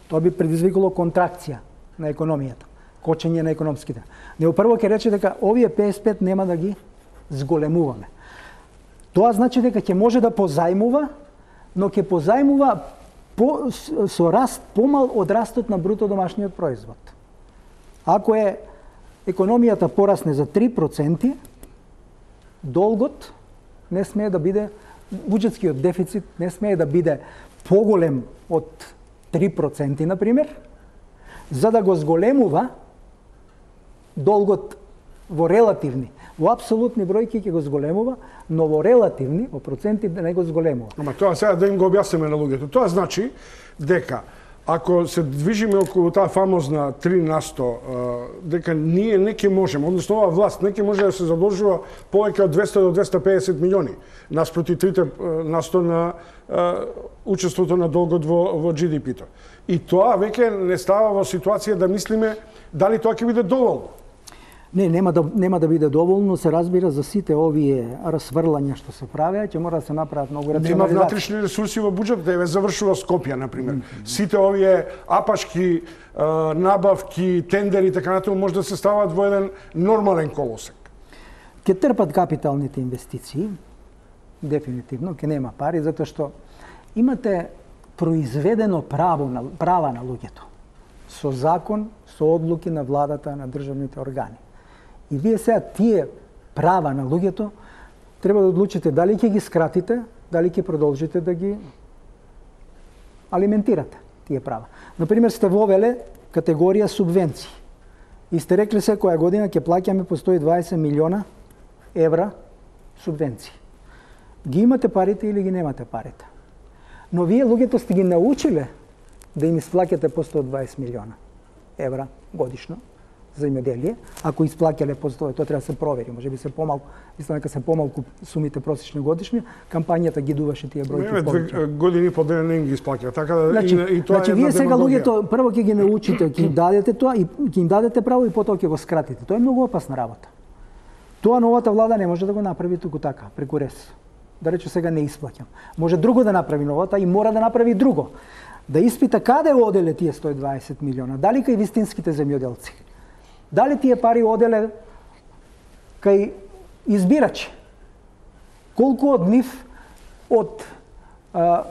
Тоа би предизвикало контракција на економијата, кочење на економските. Него прво ќе рече дека овие 55 нема да ги зголемуваме. Тоа значи дека ќе може да позајмува, но ќе позајмува со раст помал од растот на бруто домашниот производ. Ако е економијата порасне за 3%, долгот не смее да биде, буџетскиот дефицит не смее да биде поголем од 3%, например, за да го зголемува долгот во релативни. Во апсолутни бројки ќе го зголемува, но во релативни, во проценти да не го зголемува. Ама тоа сега да им го објасниме на луѓето. Тоа значи дека ако се движиме околу таа фамозна 3%, дека ние не ќе можеме, односно оваа власт не ќе може да се задолжува повеќе од 200 до 250 милиони наспроти 3% на учеството на долгот во GDP-то. И тоа веќе не става во ситуација да мислиме дали тоа ќе биде доволно. Не, нема да биде доволно, се разбира за сите овие расврлања што се правеа, ќе мора да се направат многу рационализации. Нема внатрешни ресурси во буџетот, да завршува Скопје, например. Сите овие апашки, набавки, тендери и така натаму може да се стават во еден нормален колосек. Ќе трпат капиталните инвестиции, дефинитивно, ќе нема пари, затоа што имате произведено права на луѓето со закон, со одлуки на владата, на државните органи. И вие сега тие права на луѓето треба да одлучите дали ќе ги скратите, дали ќе продолжите да ги алиментирате тие права. Например, сте вовеле категорија субвенции и сте рекли секоја година ќе плаќаме по 120 милиона евра субвенции. Ги имате парите или ги немате парите. Но вие луѓето сте ги научиле да им исплаќате по 120 милиона евра годишно за земјоделие. Ако исплаќале по 100, тоа треба да се провери, може би се помалку, мислам дека се помалку сумите просечни годишни, кампањата ги дуваше тие бројки повеќе. 2 години по ден не ги исплаќа, така да и тоа е. Вие сега луѓето прво ќе ги научите, ќе им дадете тоа и ќе им дадете право и потоа ќе го скратите. Тоа е многу опасна работа. Тоа новата влада не може да го направи туку така, преку рез. Да рече сега не исплаќам. Може друго да направи новата и мора да направи друго. Да испита каде оделе тие 120 милиона, дали кај вистинските земјоделци. Дали тие пари оделе кај избирачи? Колку од нив од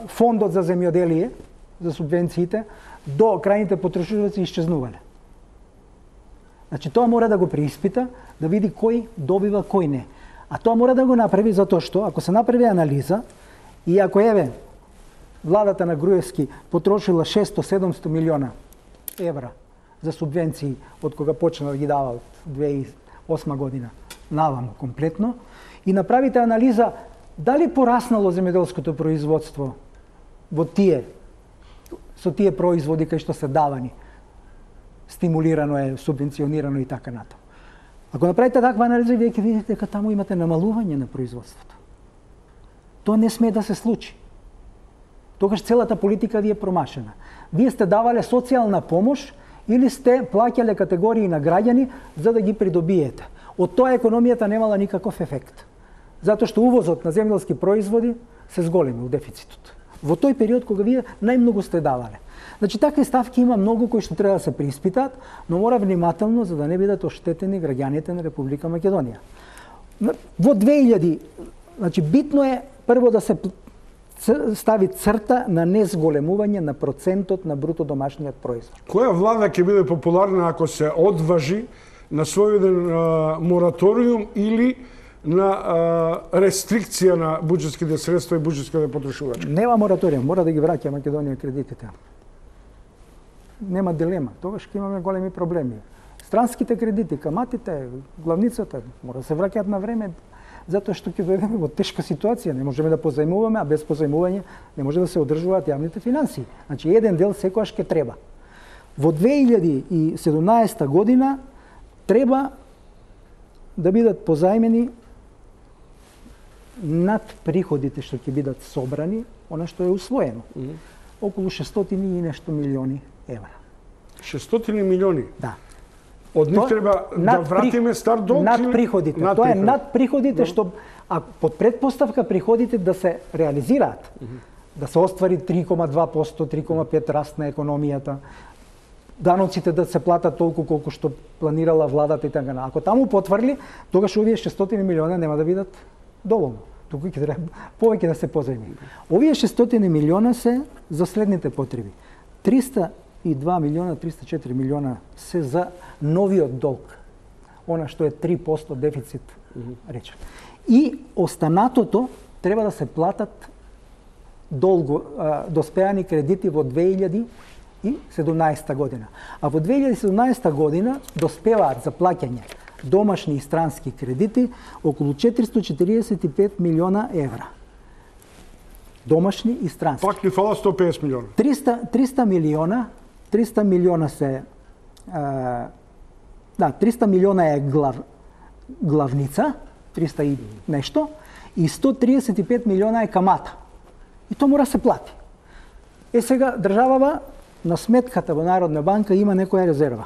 фондот за земјоделие, за субвенциите, до крајните потрошувачи исчезнувале? Значи, тоа мора да го преиспита, да види кој добива, кој не. А тоа мора да го направи затоа што, ако се направи анализа, и ако владата на Груевски потрошила 600-700 милиона евра за субвенции од кога почна да ги дава 2008 година наваму комплетно и направите анализа дали пораснало земјоделското производство со тие производи кои што се давани, стимулирано е, субвенционирано и така натаму. Ако направите таква анализа, вие ќе видите дека таму имате намалување на производството. Тоа не смее да се случи. Тогаш целата политика ви е промашена. Вие сте давале социјална помош или сте плаќале категории на граѓани за да ги придобиете. Од тоа економијата немала никаков ефект. Затоа што увозот на земјоделски производи се зголеми у дефицитот. Во тој период кога вие најмногу сте давале. Значи, такви ставки има многу кои што треба да се преиспитаат, но мора внимателно за да не бидат оштетени граѓаните на Република Македонија. Во 2000, значи битно е прво да се стави црта на незголемување на процентот на бруто домашниот производ. Која влада ќе биде популарна ако се одважи на својден мораториум или на рестрикција на буџетските средства и буџетските потрошувачи? Нема мораториум, мора да ги враќа Македонија кредитите. Нема дилема, тогаш ќе имаме големи проблеми. Странските кредити, каматите, главницата мора да се враќаат на време, затоа што ќе дојдеме во тешка ситуација, не можеме да позајмуваме, а без позајмување не може да се одржуваат јавните финансии. Значи еден дел секогаш ќе треба. Во 2017 година треба да бидат позајмени над приходите што ќе бидат собрани, она што е усвоено. Околу 600 и нешто милиони евра. 600 милиони? Да. Од нив треба да вратиме стар долг? Над приходите. Тоа е над приходите што под предпоставка приходите да се реализираат. Да се оствари 3,2%, 3,5% раст на економијата. Даноците да се платат толку колку што планирала владата и така. Ако таму потврли, тогаш овие 600 милиона нема да бидат доволно. Туку ќе треба повеќе да се позајми. Овие 600 милиона се за следните потреби. 302 милиона, 304 милиона се за новиот долг. Она што е 3% дефицит, речем. И останатото треба да се платат доспеани кредити во 2017 година. А во 2017 година доспеваат за плаќање домашни и странски кредити околу 445 милиона евра. Домашни и странски. Пак ни фала 150 милиона. 300 милиона се 300 милиона е главница, 300 и нешто, и 135 милиона е камата. И тоа мора се плати. Сега државава на сметката во Народна банка има некоја резерва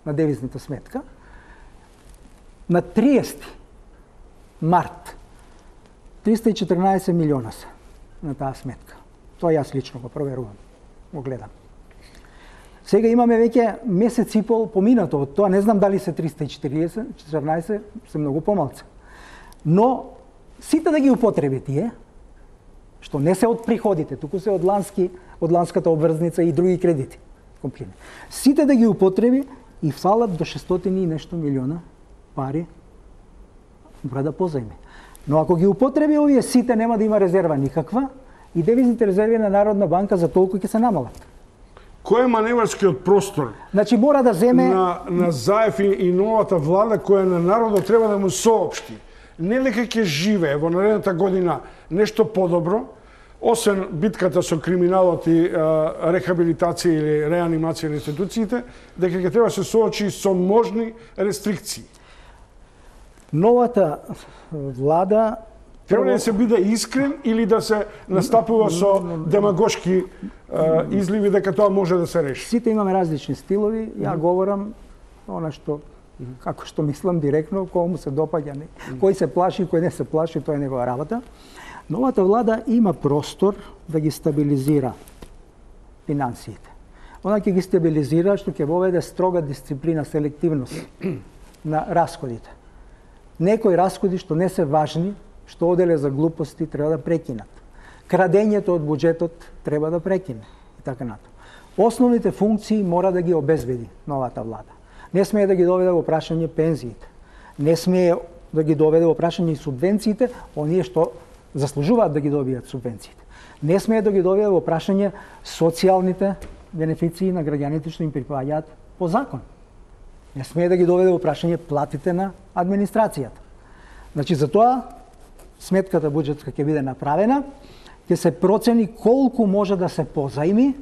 на девизната сметка. На 30 март 314 милиона се на таа сметка. Тоа јас лично го проверувам, го гледам. Сега имаме веќе месец и пол поминато од тоа, не знам дали се 314, се многу помалце. Но сите да ги употреби тие, што не се од приходите, туку се од ланската обврзница и други кредити. Сите да ги употреби и фалат до 600 и нешто милиона пари мора да позајми. Но ако ги употреби овие сите, нема да има резерва никаква и девизните резерви на Народна банка за толку ќе се намалат. Кој е маневарскиот простор? Значи мора да земе на Заев и новата влада која на народот треба да му соопшти. Не дека ќе живее во наредната година нешто подобро, освен битката со криминалот и рехабилитација или реанимација на институциите, дека ќе треба да се соочи со можни рестрикции. Новата влада треба да се биде искрен или да се настапува со демагошки изливи дека тоа може да се реши? Сите имаме различни стилови. Ја говорам она што како што мислам директно, кој му се допаѓа, кој се плаши, кој не се плаши, тоа е негова работа. Новата влада има простор да ги стабилизира финансиите. Она ќе ги стабилизира што ќе воведе строга дисциплина, селективност на расходите. Некои расходи што не се важни, што оделе за глупости, треба да прекинат. Крадењето од буџетот треба да прекине и така натаму. Основните функции мора да ги обезбеди новата влада. Не смее да ги доведе во прашање пензиите. Не смее да ги доведе во прашање и субвенциите, оние што заслужуваат да ги добијат субвенциите. Не смее да ги доведе во прашање социјалните бенефиции на граѓаните што им припаѓаат по закон. Не смее да ги доведе во прашање платите на администрацијата. Значи, за тоа сметката буџетска ќе биде направена, ќе се процени колку може да се позајми,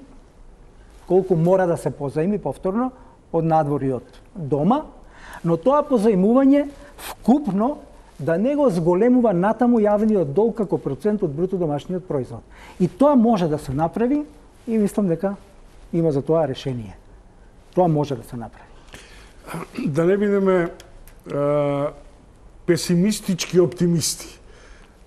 колку мора да се позајми повторно од надвор и од дома, но тоа позајмување вкупно да не го зголемува натаму јавниот долг како процент од бруто домашниот производ. И тоа може да се направи и мислам дека има за тоа решение. Тоа може да се направи. Да не бидеме песимистички оптимисти.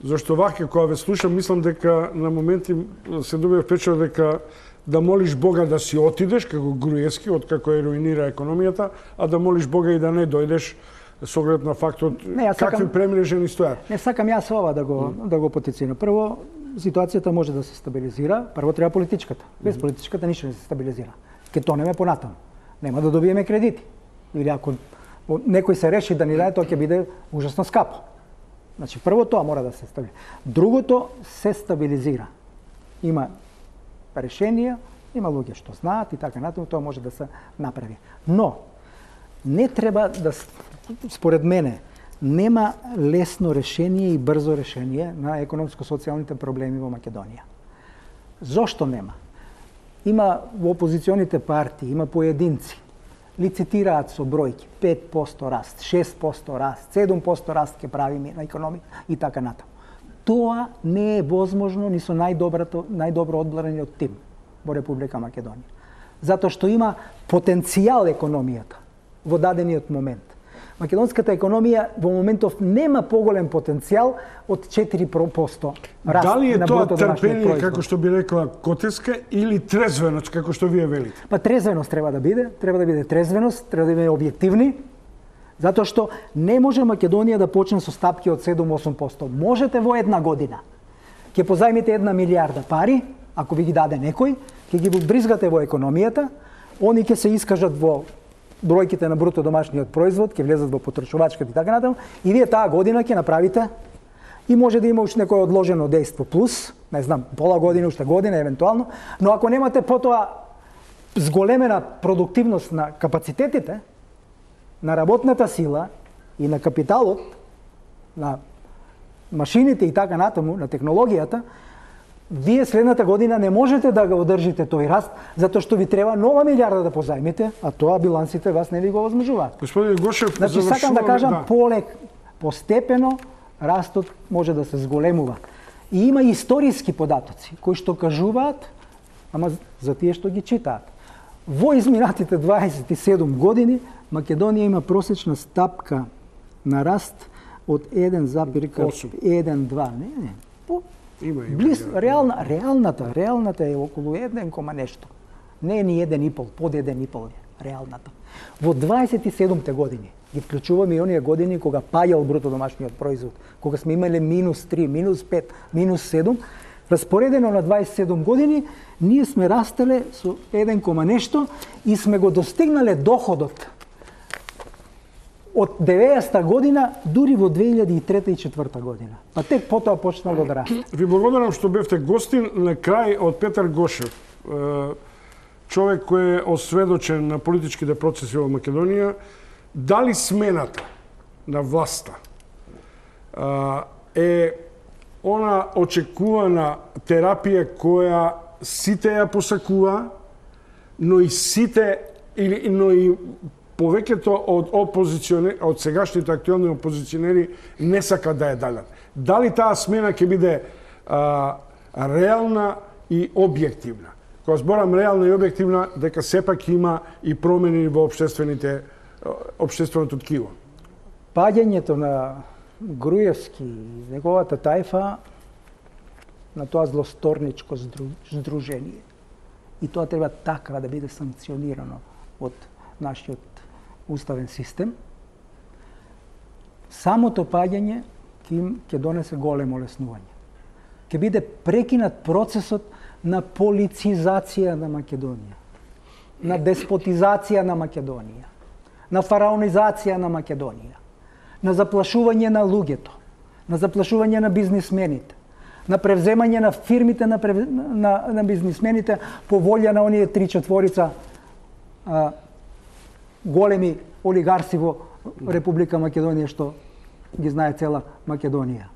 Зашто вака кога ве слушам, мислам дека на моменти се добива впечаток дека да молиш Бога да си отидеш, како Груевски, откако е руинира економијата, а да молиш Бога и да не дојдеш со оглед на фактот какви премрежени стојат. Не сакам јас ова да го потицирам. Прво, ситуацијата може да се стабилизира, прво треба политичката. Без политичката ништо не се стабилизира. Ке тонеме понатаму. Нема да добиеме кредити. Или ако некој се реши да ни даде, тоа ќе биде ужасно скапо. Значи, прво тоа мора да се стабилизира. Другото се стабилизира. Има решенија, има луѓе што знаат и така натаму, тоа може да се направи. Но не треба да, според мене, нема лесно решение и брзо решение на економско-социјалните проблеми во Македонија. Зошто нема? Има во опозиционите партии, има поединци, лицитираат со бројки, 5% раст, 6% раст, 7% раст ќе правиме на економија и така натаму. Тоа не е возможно ни со најдобро одбранениот тим во Република Македонија. Затоа што има потенцијал економијата во дадениот момент. Македонската економија во моментов нема поголем потенцијал од 4% раст. Дали е на тоа бруто домашниот трпение, производ? како што би рекла Котеска, или трезвеност, како што вие велите? Па трезвеност треба да биде трезвеност, треба да биде објективни, затоа што не може Македонија да почне со стапки од 7-8%. Можете во една година. Ќе позајмите 1 милијарда пари, ако ви ги даде некој, ќе ги бризгате во економијата, они ќе се искажат во бројките на бруто домашниот производ, ќе влезат во потрошувачката и така натаму, и вие таа година ќе направите и може да има уште некој одложено дејство плюс, не знам, пола година, уште година евентуално, но ако немате потоа зголемена продуктивност на капацитетите, на работната сила и на капиталот, на машините и така натаму, на технологијата, вие следната година не можете да го одржите тој раст, затоа што ви треба нова милијарда да позајмите, а тоа билансите вас не ви го возможуваат. Господин Гошев, значи, сакам да кажам, полек, постепено, растот може да се зголемува. И има историски податоци, кои што кажуваат, ама за тие што ги читаат. Во изминатите 27 години, Македонија има просечна стапка на раст од 1,1-2. Не. Близ, реалната е околу 1, нешто. Не е ни 1,5, под 1,5 е реалната. Во 27-те години, ги вклучуваме и оние години кога паѓал бруто домашниот производ, кога сме имале -3, -5, -7, распоредено на 27 години, ние сме растеле со 1, нешто и сме го достигнале доходот од 90-та година, дури во 2003 и 2004 година. Па тек потоа почнало да расте. Ви благодарам што бевте гостин. На крај од Петар Гошев, човек кој е осведочен на политичките процеси во Македонија, дали смената на власта е она очекувана терапија која сите ја посакува, но и повеќето од сегашните актуелни опозиционери не сака да ја дадат. Дали таа смена ќе биде реална и објективна? Кога зборам реална и објективна, дека сепак има и промени во општественото ткиво. Паѓањето на Груевски и неговата тајфа на тоа злосторничко здружение. И тоа треба така да биде санкционирано од нашиот уставен систем. Самото паѓање ќе донесе големо олеснување. Ќе биде прекинат процесот на полицизација на Македонија, на деспотизација на Македонија, на фараонизација на Македонија, на заплашување на луѓето, на заплашување на бизнисмените, на превземање на фирмите на бизнисмените по волја на оние 3-4 големи олигарси во Република Македонија што ги знае цела Македонија.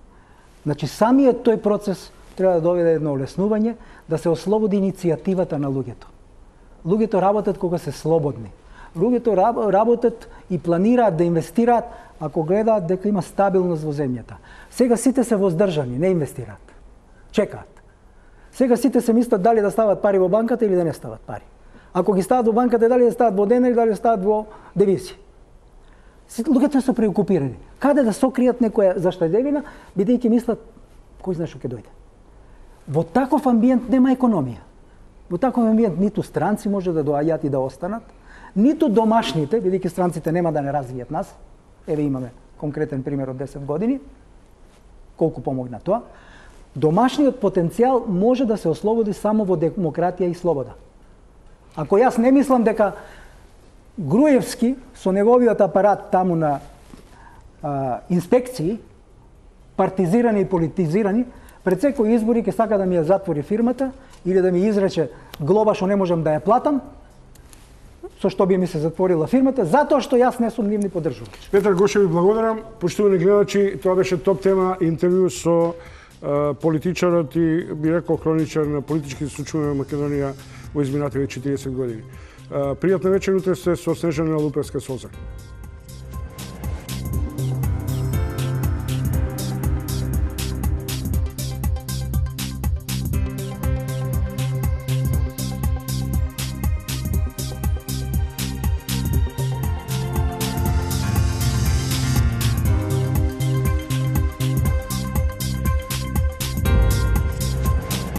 Значи самиот тој процес треба да доведе едно олеснување, да се ослободи иницијативата на луѓето. Луѓето работат кога се слободни. Луѓето работат и планираат да инвестираат ако гледаат дека има стабилност во земјата. Сега сите се воздржани, не инвестираат. Чекаат. Сега сите се мислат дали да стават пари во банката или да не стават пари. Ако ги стават во банката, дали да стават во денар или дали да стават во девизи. Луѓето се преокупирани. Каде да сокријат некоја заштедевина, бидејќи мислат кој знае што ќе дојде. Во таков амбиент нема економија. Во таков амбиент ниту странци може да доаѓаат и да останат, ниту домашните, бидејќи странците нема да не развијат нас. Еве имаме конкретен пример од 10 години. Колку помогна тоа? Домашниот потенцијал може да се ослободи само во демократија и слобода. Ако јас не мислам дека Груевски со неговиот апарат таму на инспекции, партизирани и политизирани, пред секој избори ќе сака да ми ја затвори фирмата или да ми изрече глоба што не можам да ја платам, со што би ми се затворила фирмата, затоа што јас не сум нивни поддржувач. Петар Гошев, ви благодарам. Поштовани гледачи, тоа беше топ тема интервју со политичарот и, би рекол, хроничар на политички случаи на Македонија во изминативе 40 години. Пријатна вечер, утре сте со Снежана Луперска Солзак.